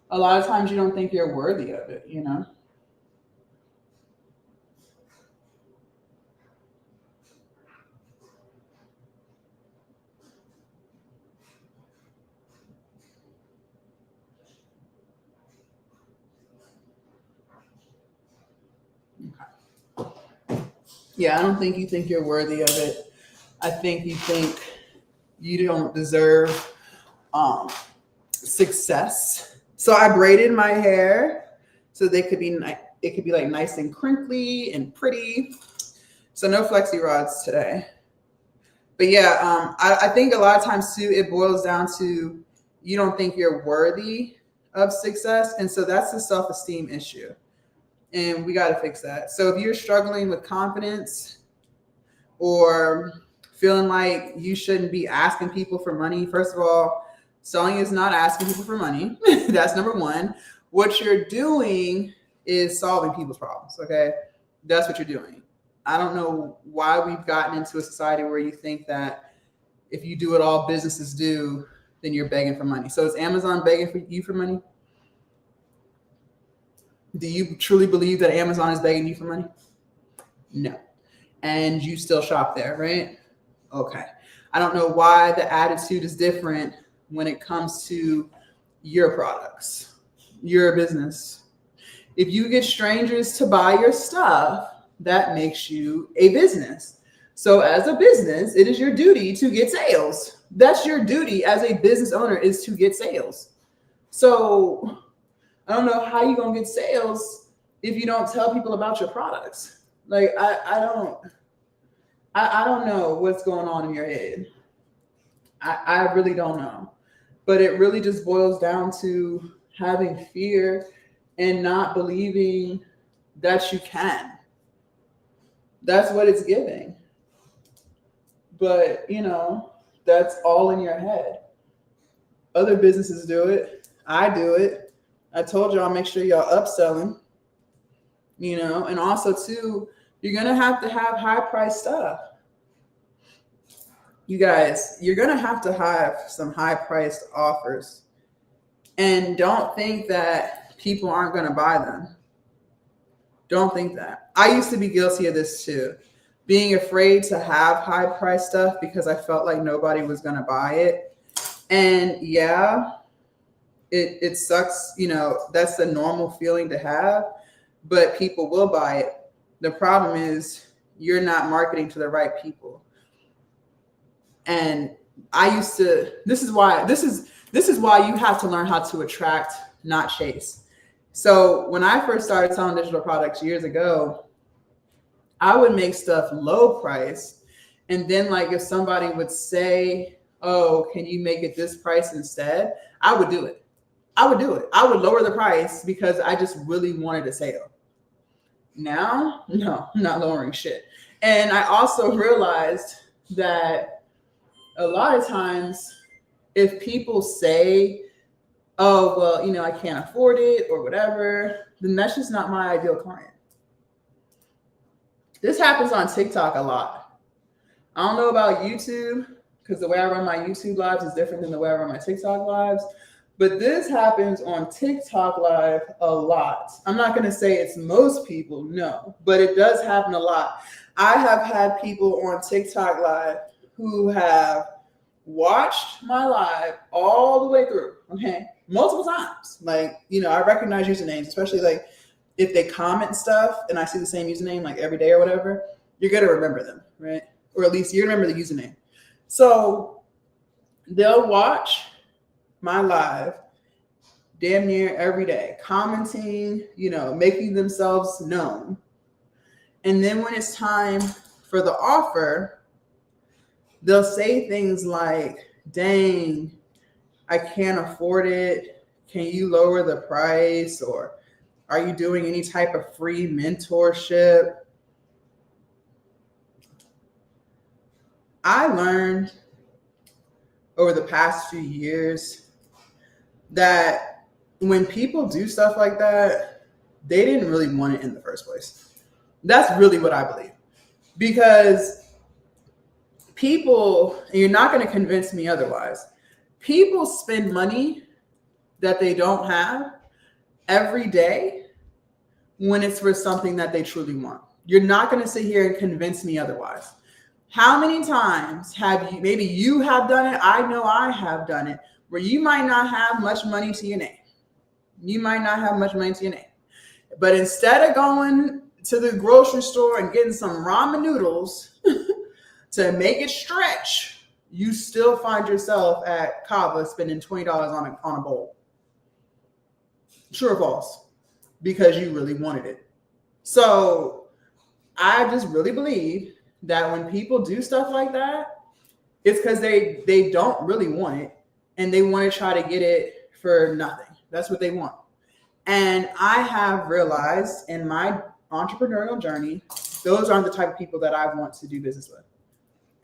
A lot of times you don't think you're worthy of it, Yeah, I don't think you think you're worthy of it. I think you think you don't deserve success. So I braided my hair so it could be like nice and crinkly and pretty. So no flexi rods today. But yeah, I think a lot of times too, it boils down to you don't think you're worthy of success. And so that's a self-esteem issue. And we got to fix that. So if you're struggling with confidence or feeling like you shouldn't be asking people for money, first of all, selling is not asking people for money. That's number one. What you're doing is solving people's problems, okay? That's what you're doing. I don't know why we've gotten into a society where you think that if you do what all businesses do, then you're begging for money. So is Amazon begging for you for money? Do you truly believe that Amazon is begging you for money? No. And you still shop there, right? Okay. I don't know why the attitude is different when it comes to your products, your business. If you get strangers to buy your stuff, that makes you a business. So as a business, it is your duty to get sales. That's your duty as a business owner, is to get sales. So I don't know how you're going to get sales if you don't tell people about your products. Like, I don't know what's going on in your head. I really don't know. But it really just boils down to having fear and not believing that you can. That's what it's giving. But, that's all in your head. Other businesses do it. I do it. I told y'all, make sure y'all upselling, and also too, you're going to have high price stuff. You guys, you're going to have some high priced offers, and don't think that people aren't going to buy them. Don't think that. I used to be guilty of this too, being afraid to have high price stuff because I felt like nobody was going to buy it. And yeah, It sucks, that's a normal feeling to have, but people will buy it. The problem is you're not marketing to the right people. And this is why you have to learn how to attract, not chase. So when I first started selling digital products years ago, I would make stuff low price. And then like if somebody would say, oh, can you make it this price instead? I would do it. I would lower the price because I just really wanted a sale. Now, no, I'm not lowering shit. And I also realized that a lot of times if people say, oh, well, I can't afford it or whatever, then that's just not my ideal client. This happens on TikTok a lot. I don't know about YouTube because the way I run my YouTube lives is different than the way I run my TikTok lives. But this happens on TikTok live a lot. I'm not going to say it's most people, no, but it does happen a lot. I have had people on TikTok live who have watched my live all the way through, okay, multiple times. Like, I recognize usernames, especially like if they comment stuff and I see the same username like every day or whatever, you're going to remember them, right? Or at least you remember the username. So they'll watch my live damn near every day, commenting, making themselves known. And then when it's time for the offer, they'll say things like, dang, I can't afford it. Can you lower the price? Or are you doing any type of free mentorship? I learned over the past few years that when people do stuff like that, they didn't really want it in the first place. That's really what I believe. Because people, and you're not going to convince me otherwise, people spend money that they don't have every day when it's for something that they truly want. You're not going to sit here and convince me otherwise. How many times have you, maybe you have done it, I know I have done it, where you might not have much money to your name. But instead of going to the grocery store and getting some ramen noodles to make it stretch, you still find yourself at Kava spending $20 on a bowl. True or false? Because you really wanted it. So I just really believe that when people do stuff like that, it's because they don't really want it and they want to try to get it for nothing. That's what they want. And I have realized in my entrepreneurial journey, those aren't the type of people that I want to do business with.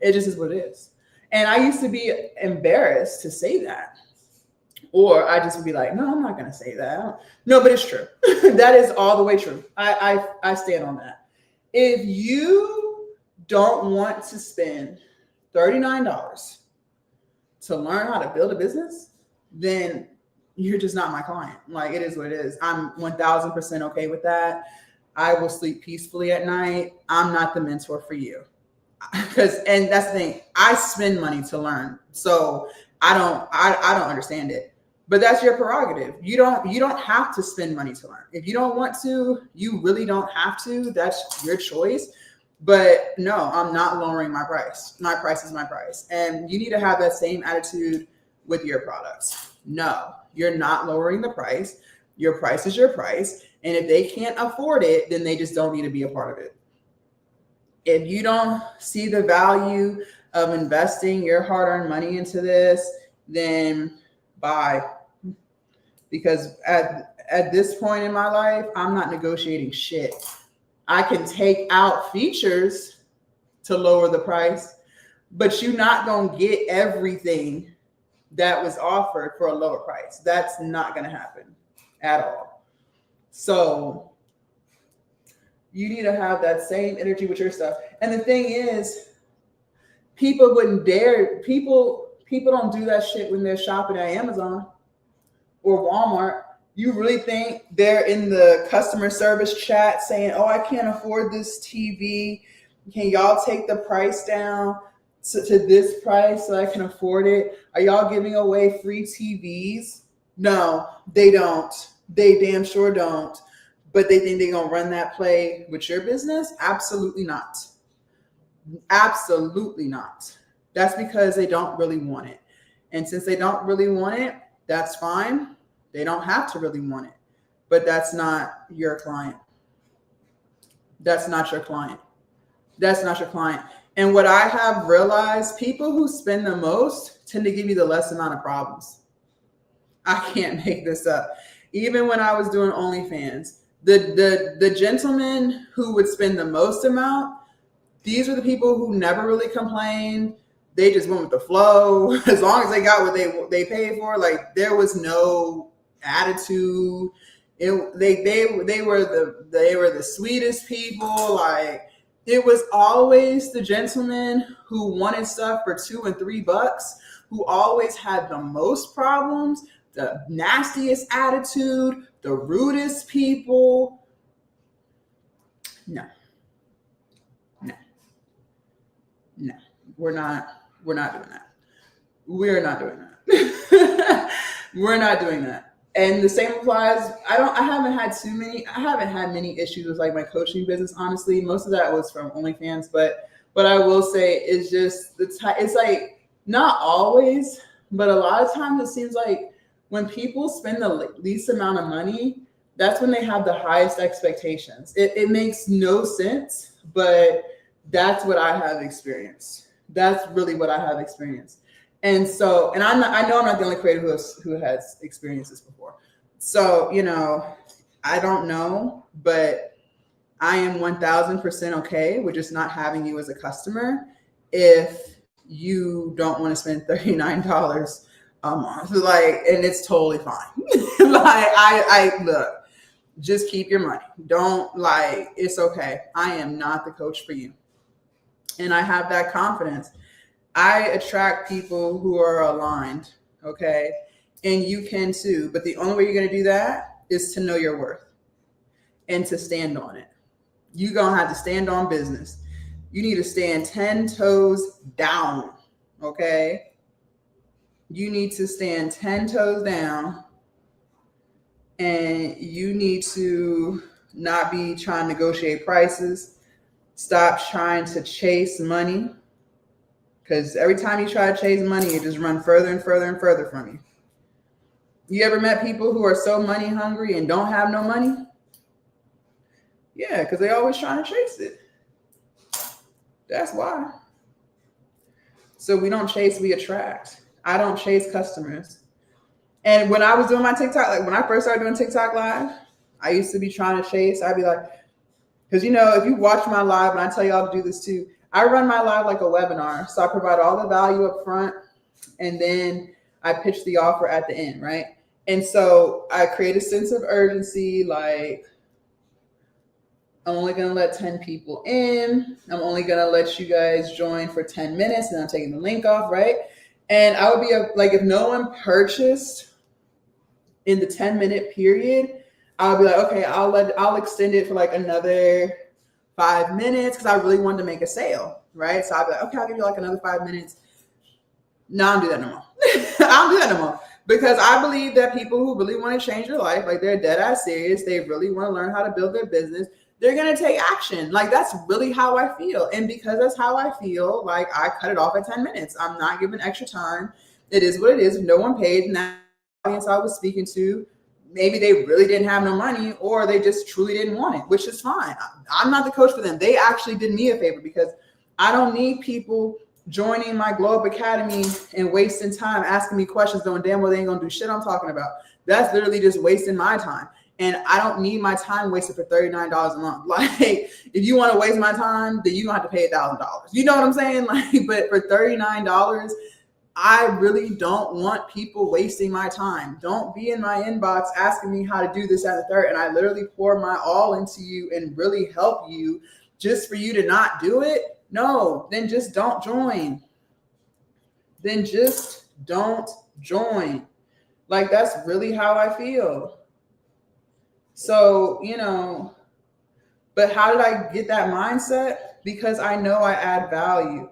It just is what it is. And I used to be embarrassed to say that. Or I just would be like, no, I'm not going to say that. No, but it's true. That is all the way true. I stand on that. If you don't want to spend $39 to learn how to build a business, then you're just not my client. Like, it is what it is. I'm 1000% okay with that. I will sleep peacefully at night. I'm not the mentor for you. And that's the thing, I spend money to learn. So I don't understand it, but that's your prerogative. You don't have to spend money to learn. If you don't want to, you really don't have to. That's your choice. But no, I'm not lowering my price. My price is my price. And you need to have that same attitude with your products. No, you're not lowering the price. Your price is your price. And if they can't afford it, then they just don't need to be a part of it. If you don't see the value of investing your hard-earned money into this, then bye. Because at this point in my life, I'm not negotiating shit. I can take out features to lower the price, but you're not going to get everything that was offered for a lower price. That's not going to happen at all. So you need to have that same energy with your stuff. And the thing is, people wouldn't dare, people don't do that shit when they're shopping at Amazon or Walmart. You really think they're in the customer service chat saying, oh, I can't afford this TV. Can y'all take the price down to this price so I can afford it? Are y'all giving away free TVs No, they don't. They damn sure don't. But they think they're going to run that play with your business? Absolutely not. Absolutely not. That's because they don't really want it. And since they don't really want it, that's fine. They don't have to really want it. But that's not your client. That's not your client. That's not your client. And what I have realized, people who spend the most tend to give you the less amount of problems. I can't make this up. Even when I was doing OnlyFans, the gentlemen who would spend the most amount, these were the people who never really complained. They just went with the flow. As long as they got what they paid for, like there was no attitude. They were the sweetest people. Like it was always the gentlemen who wanted stuff for $2 and $3, who always had the most problems, the nastiest attitude, the rudest people. No, we're not doing that. We're not doing that. We're not doing that. And the same applies. I haven't had many issues with like my coaching business, honestly. Most of that was from OnlyFans, but what I will say is just it's like not always, but a lot of times it seems like when people spend the least amount of money, that's when they have the highest expectations. It makes no sense, but that's what I have experienced. That's really what I have experienced. And so, and I know I'm not the only creator who has experienced this before. So, I don't know, but I am 1000% okay with just not having you as a customer if you don't want to spend $39 a month. Like, and it's totally fine. Like, I look, just keep your money. Don't it's okay. I am not the coach for you. And I have that confidence. I attract people who are aligned, okay? And you can too. But the only way you're going to do that is to know your worth and to stand on it. You're going to have to stand on business. You need to stand 10 toes down, okay? You need to stand 10 toes down, and you need to not be trying to negotiate prices. Stop trying to chase money. Because every time you try to chase money, it just runs further and further and further from you. You ever met people who are so money hungry and don't have no money? Yeah, because they're always trying to chase it. That's why. So we don't chase, we attract. I don't chase customers. And when I was doing my TikTok, like when I first started doing TikTok live, I used to be trying to chase. I'd be like, because if you watch my live, and I tell y'all to do this too, I run my live like a webinar. So I provide all the value up front, and then I pitch the offer at the end, right? And so I create a sense of urgency, like I'm only going to let 10 people in. I'm only going to let you guys join for 10 minutes, and I'm taking the link off, right? And I would be like, if no one purchased in the 10-minute period, I'll be like, okay, I'll extend it for like another 5 minutes because I really wanted to make a sale, right? So I'll be like, okay, I'll give you like another 5 minutes. No, I don't do that no more. I don't do that no more because I believe that people who really want to change their life, like they're dead ass serious, they really want to learn how to build their business, they're going to take action. Like that's really how I feel. And because that's how I feel, like I cut it off at 10 minutes. I'm not giving extra time. It is what it is. If no one paid, and that audience I was speaking to, maybe they really didn't have no money or they just truly didn't want it, which is fine. I'm not the coach for them. They actually did me a favor because I don't need people joining my Glow Up Academy and wasting time asking me questions knowing damn well they ain't gonna do shit I'm talking about. That's literally just wasting my time. And I don't need my time wasted for $39 a month. Like, if you want to waste my time, then you don't have to pay $1,000. You know what I'm saying? Like, but for $39, I really don't want people wasting my time. Don't be in my inbox asking me how to do this, and the third. And I literally pour my all into you and really help you just for you to not do it. No, then just don't join. Then just don't join. Like, that's really how I feel. So, but how did I get that mindset? Because I know I add value.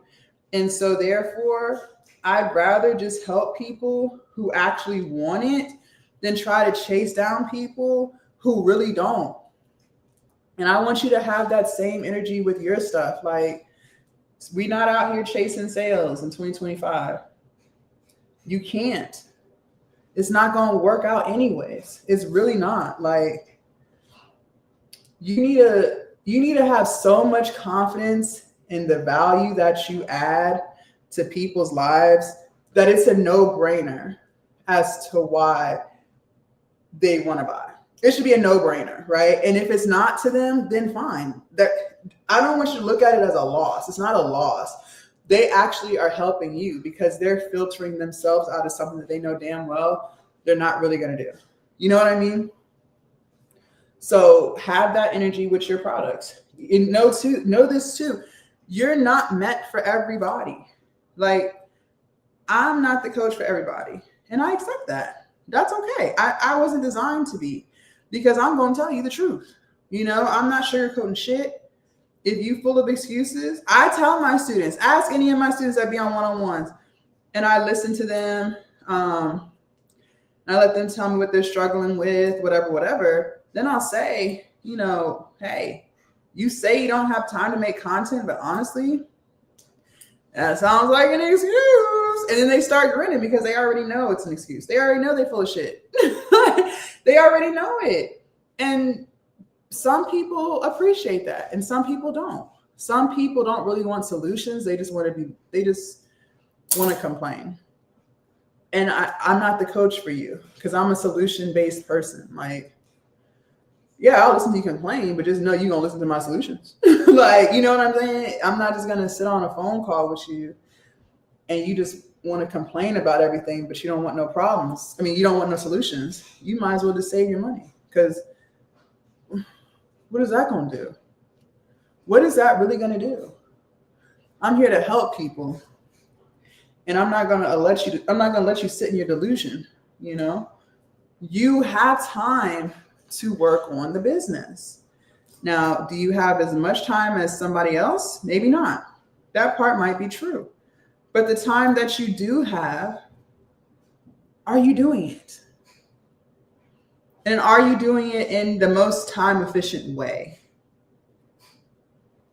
And so therefore, I'd rather just help people who actually want it than try to chase down people who really don't. And I want you to have that same energy with your stuff. Like, we not out here chasing sales in 2025. You can't. It's not going to work out anyways. It's really not. Like, you need to have so much confidence in the value that you add to people's lives that it's a no-brainer as to why they want to buy. It should be a no-brainer, right? And if it's not to them, then fine. I don't want you to look at it as a loss. It's not a loss. They actually are helping you because they're filtering themselves out of something that they know damn well they're not really going to do. You know what I mean? So have that energy with your products. And know this too. You're not meant for everybody. Like, I'm not the coach for everybody. And I accept that. That's okay. I wasn't designed to be, because I'm going to tell you the truth. You know, I'm not sugarcoating shit. If you full of excuses, I tell my students, ask any of my students that be on one-on-ones, and I listen to them. I let them tell me what they're struggling with, whatever. Then I'll say, you know, hey, you say you don't have time to make content, but honestly, that sounds like an excuse. And then they start grinning because they already know it's an excuse. They already know they're full of shit. They already know it. And some people appreciate that and some people don't. Some people don't really want solutions. They just want to complain. And I'm not the coach for you because I'm a solution-based person. Like, yeah, I'll listen to you complain, but just know you're going to listen to my solutions. Like, you know what I'm saying? I'm not just going to sit on a phone call with you and you just want to complain about everything, but you don't want no problems. I mean, you don't want no solutions. You might as well just save your money, because what is that going to do? What is that really going to do? I'm here to help people. And I'm not going to let you sit in your delusion. You know, you have time to work on the business. Now, do you have as much time as somebody else? Maybe not. That part might be true. But the time that you do have, are you doing it? And are you doing it in the most time efficient way?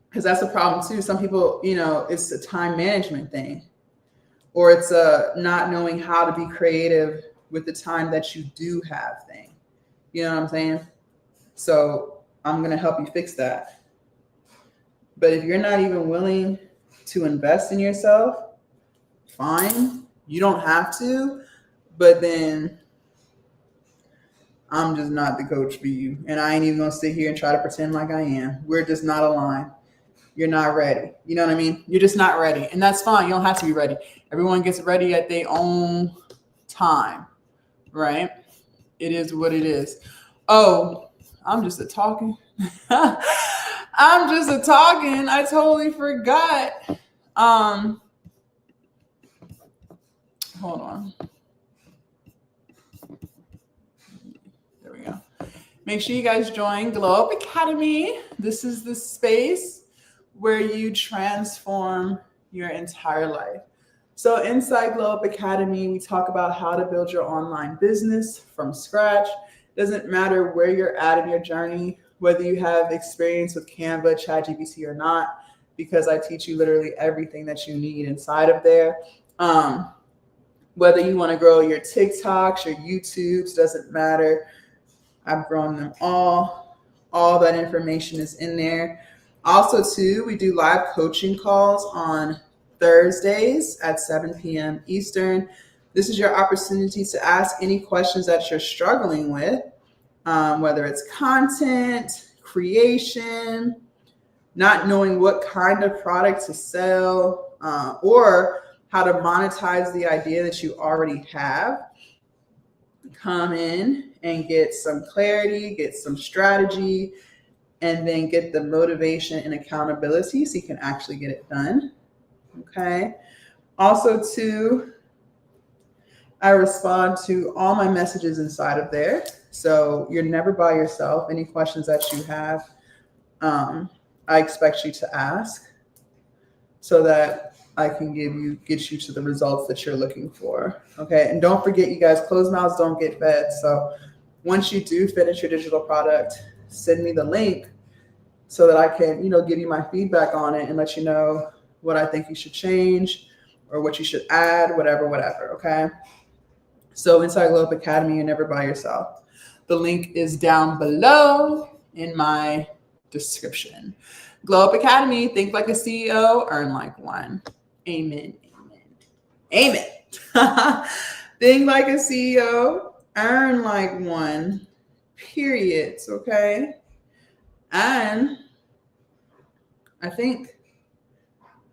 Because that's a problem too. Some people, you know, it's a time management thing, or it's a not knowing how to be creative with the time that you do have thing. You know what I'm saying? So I'm going to help you fix that. But if you're not even willing to invest in yourself, fine. You don't have to, but then I'm just not the coach for you. And I ain't even going to sit here and try to pretend like I am. We're just not aligned. You're not ready. You know what I mean? You're just not ready. And that's fine. You don't have to be ready. Everyone gets ready at their own time, right? It is what it is. Oh, I'm just a talking. I'm just a talking. I totally forgot. Hold on. There we go. Make sure you guys join Glow Up Academy. This is the space where you transform your entire life. So inside Glow Up Academy, we talk about how to build your online business from scratch. Doesn't matter where you're at in your journey, whether you have experience with Canva, ChatGPT or not, because I teach you literally everything that you need inside of there. Whether you want to grow your TikToks, your YouTubes, doesn't matter. I've grown them all. All that information is in there. Also, too, we do live coaching calls on Thursdays at 7 p.m. Eastern. This is your opportunity to ask any questions that you're struggling with, whether it's content, creation, not knowing what kind of product to sell, or how to monetize the idea that you already have. Come in and get some clarity, get some strategy, and then get the motivation and accountability so you can actually get it done. Okay. Also, too, I respond to all my messages inside of there. So you're never by yourself. Any questions that you have, I expect you to ask so that I can get you to the results that you're looking for. Okay. And don't forget, you guys, closed mouths don't get fed. So once you do finish your digital product, send me the link so that I can, give you my feedback on it and let you know what I think you should change or what you should add, whatever. Okay. So inside Glow Up Academy, you're never by yourself. The link is down below in my description. Glow Up Academy, think like a CEO, earn like one. Amen. Amen. Think like a CEO, earn like one. Periods. Okay. And I think,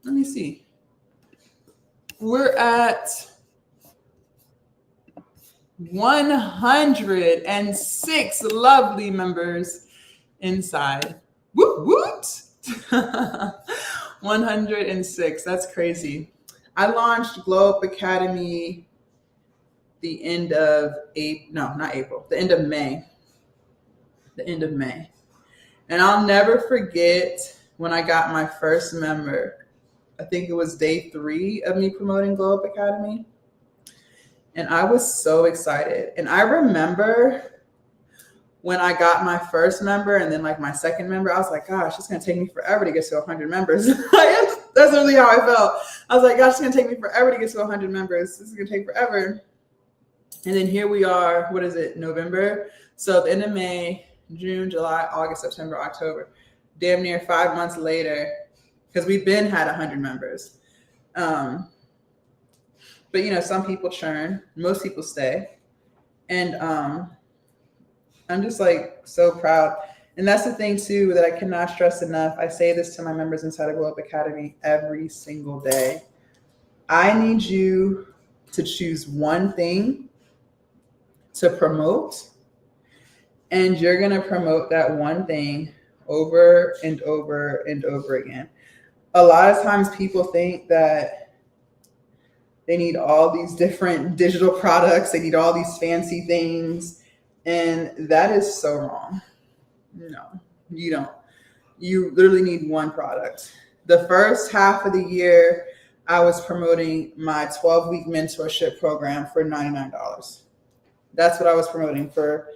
let me see. We're at 106 lovely members inside. Whoop, whoop. 106. That's crazy. I launched Glow Up Academy the end of the end of May. The end of May. And I'll never forget when I got my first member. I think it was day 3 of me promoting Glow Up Academy. And I was so excited. And I remember when I got my first member and then like my second member, I was like, gosh, it's going to take me forever to get to 100 members. That's really how I felt. I was like, gosh, it's going to take me forever to get to 100 members. This is going to take forever. And then here we are, what is it, November? So the end of May, June, July, August, September, October, damn near 5 months later, because we've been had 100 members. But, some people churn, most people stay. And I'm just like so proud. And that's the thing too, that I cannot stress enough. I say this to my members inside of Glow Up Academy every single day. I need you to choose one thing to promote, and you're going to promote that one thing over and over and over again. A lot of times people think that they need all these different digital products. They need all these fancy things. And that is so wrong. No, you don't. You literally need one product. The first half of the year, I was promoting my 12-week mentorship program for $99. That's what I was promoting for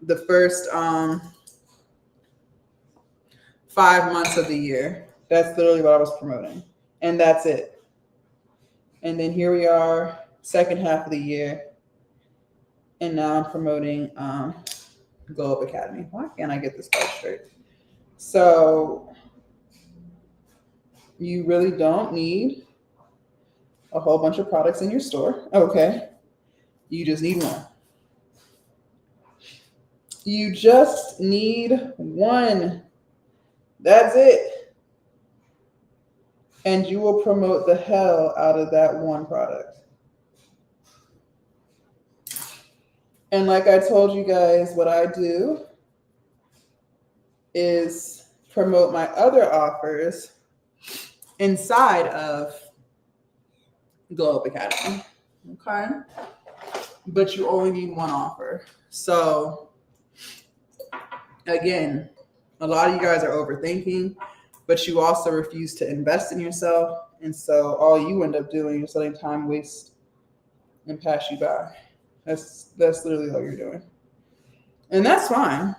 the first 5 months of the year. That's literally what I was promoting. And that's it. And then here we are, second half of the year. And now I'm promoting Glow Up Academy. Why can't I get this part straight? So you really don't need a whole bunch of products in your store. Okay. You just need one. You just need one. That's it. And you will promote the hell out of that one product. And like I told you guys, what I do is promote my other offers inside of Glow Up Academy. Okay? But you only need one offer. So again, a lot of you guys are overthinking, but you also refuse to invest in yourself. And so all you end up doing is letting time waste and pass you by. That's literally all you're doing. And that's fine.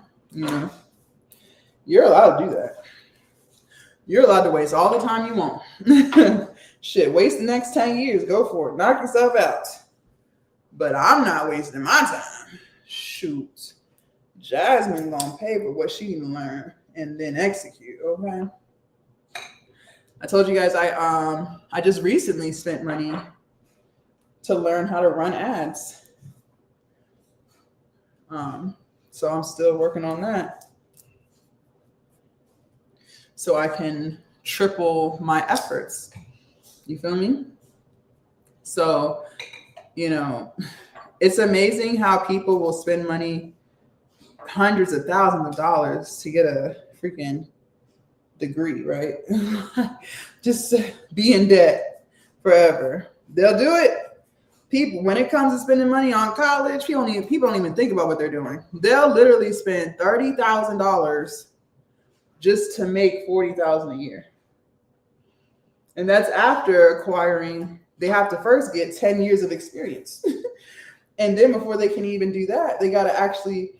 You're allowed to do that. You're allowed to waste all the time you want. Shit, waste the next 10 years. Go for it. Knock yourself out. But I'm not wasting my time. Shoot. Jasmine gonna pay for what she need to learn and then execute, okay? I told you guys I just recently spent money to learn how to run ads. So I'm still working on that. So I can triple my efforts. You feel me? So, it's amazing how people will spend money, hundreds of thousands of dollars to get a freaking degree, right? Just be in debt forever. They'll do it. People, when it comes to spending money on college, people don't even think about what they're doing. They'll literally spend $30,000 just to make $40,000 a year. And that's after acquiring, they have to first get 10 years of experience. And then before they can even do that, they got to actually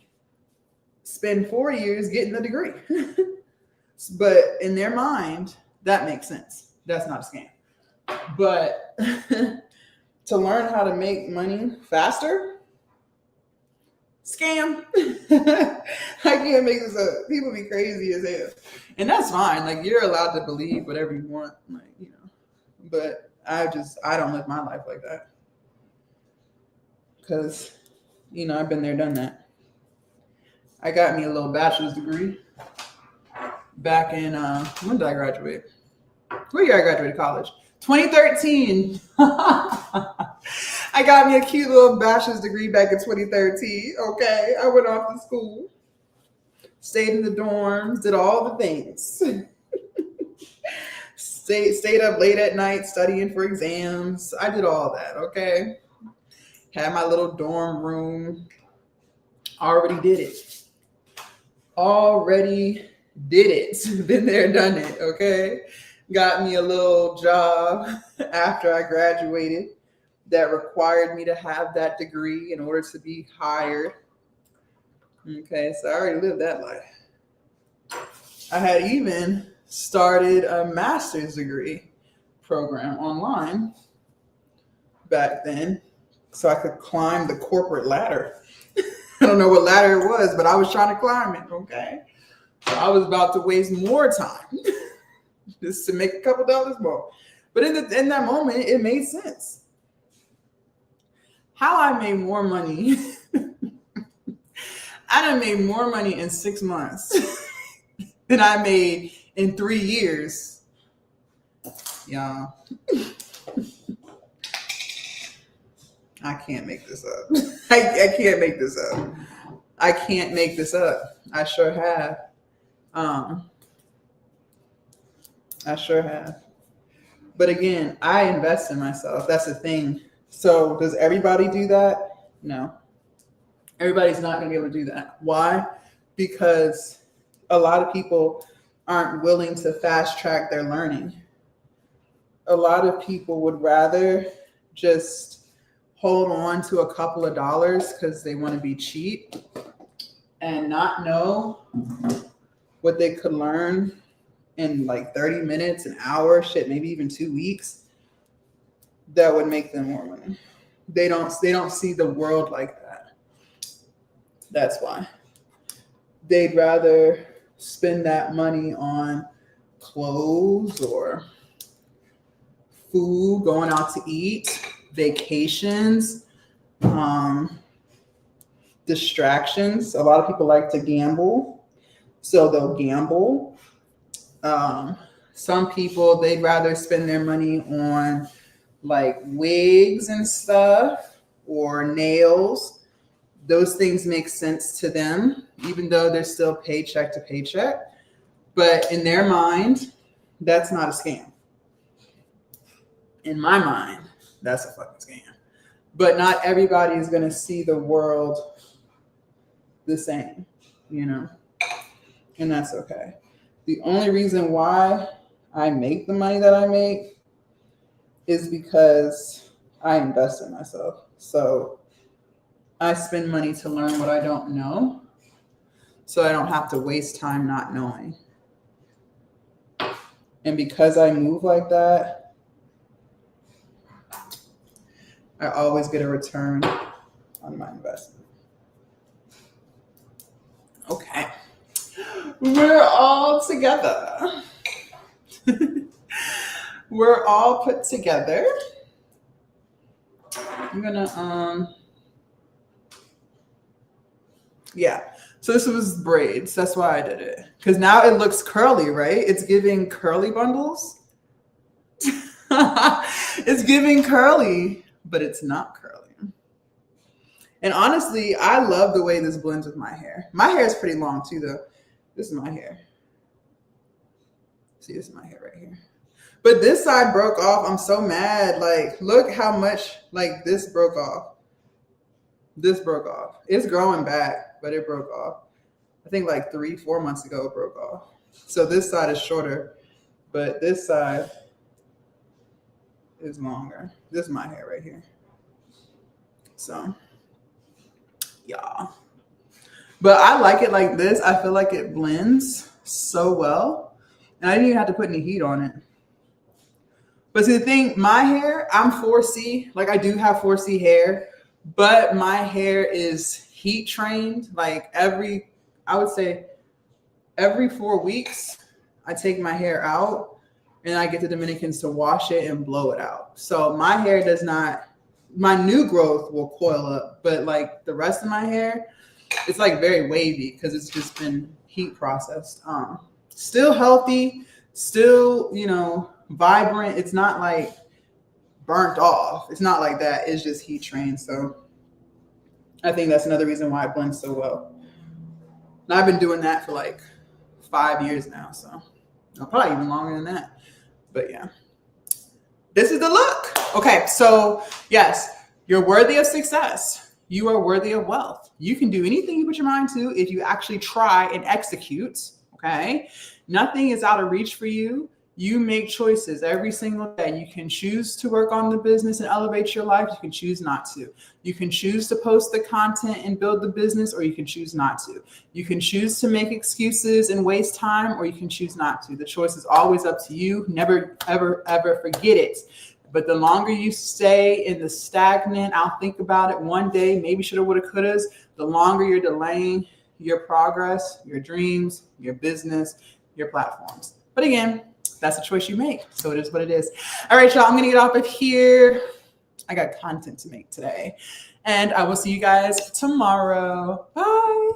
spend 4 years getting the degree. But in their mind, that makes sense. That's not a scam. But to learn how to make money faster, scam. I can't make this up. People be crazy as hell. And that's fine. Like, you're allowed to believe whatever you want, like, you know. But I don't live my life like that. Because, you know, I've been there, done that. I got me a little bachelor's degree back in, when did I graduate? What year I graduated college? 2013. I got me a cute little bachelor's degree back in 2013. Okay, I went off to school, stayed in the dorms, did all the things. Stayed up late at night studying for exams. I did all that, okay? Had my little dorm room. Already did it. Been there, done it, okay? Got me a little job after I graduated that required me to have that degree in order to be hired. Okay, so I already lived that life. I had even started a master's degree program online back then so I could climb the corporate ladder. I don't know what ladder it was, but I was trying to climb it, okay? So I was about to waste more time just to make a couple dollars more. But in that moment, it made sense. How I made more money, I done made more money in 6 months than I made in 3 years. Y'all. I can't make this up. I can't make this up. I can't make this up. I sure have. I sure have. But again, I invest in myself. That's the thing. So does everybody do that? No. Everybody's not going to be able to do that. Why? Because a lot of people aren't willing to fast track their learning. A lot of people would rather just hold on to a couple of dollars because they want to be cheap and not know what they could learn in like 30 minutes, an hour, shit, maybe even 2 weeks. That would make them more money. They don't see the world like that. That's why. They'd rather spend that money on clothes or food, going out to eat, vacations, distractions. A lot of people like to gamble, so they'll gamble. Some people, they'd rather spend their money on like wigs and stuff or nails. Those things make sense to them, even though they're still paycheck to paycheck. But in their mind, that's not a scam. In my mind, that's a fucking scam. But not everybody is going to see the world the same, you know? And that's okay. The only reason why I make the money that I make is because I invest in myself. So I spend money to learn what I don't know, so I don't have to waste time not knowing. And because I move like that, I always get a return on my investment. Okay. We're all together. We're all put together. I'm gonna, yeah. So this was braids. That's why I did it. Because now it looks curly, right? It's giving curly bundles. It's giving curly, but it's not curly. And honestly, I love the way this blends with my hair. My hair is pretty long too, though. This is my hair. See, this is my hair right here. But this side broke off. I'm so mad. Like, look how much, like, this broke off. This broke off. It's growing back, but it broke off. I think like 3-4 months ago it broke off. So this side is shorter, but this side is longer. This is my hair right here. So, yeah. But I like it like this. I feel like it blends so well. And I didn't even have to put any heat on it. But see, the thing, my hair, I'm 4C. Like, I do have 4C hair, but my hair is heat trained. Like, I would say every 4 weeks, I take my hair out and I get the Dominicans to wash it and blow it out. So my hair does not, my new growth will coil up, but like the rest of my hair, it's like very wavy because it's just been heat processed. Still healthy, still, vibrant. It's not like burnt off. It's not like that. It's just heat trained. So I think that's another reason why it blends so well. And I've been doing that for like 5 years now. So probably even longer than that. But yeah, this is the look. Okay. So yes, you're worthy of success. You are worthy of wealth. You can do anything you put your mind to if you actually try and execute. Okay. Nothing is out of reach for you. You make choices every single day. You can choose to work on the business and elevate your life. You can choose not to. You can choose to post the content and build the business, or you can choose not to. You can choose to make excuses and waste time, or you can choose not to. The choice is always up to you. Never, ever, ever forget it. But the longer you stay in the stagnant, I'll think about it one day, maybe shoulda, woulda, couldas, the longer you're delaying your progress, your dreams, your business, your platforms. But again, that's a choice you make. So it is what it is. All right, y'all, I'm going to get off of here. I got content to make today. And I will see you guys tomorrow. Bye.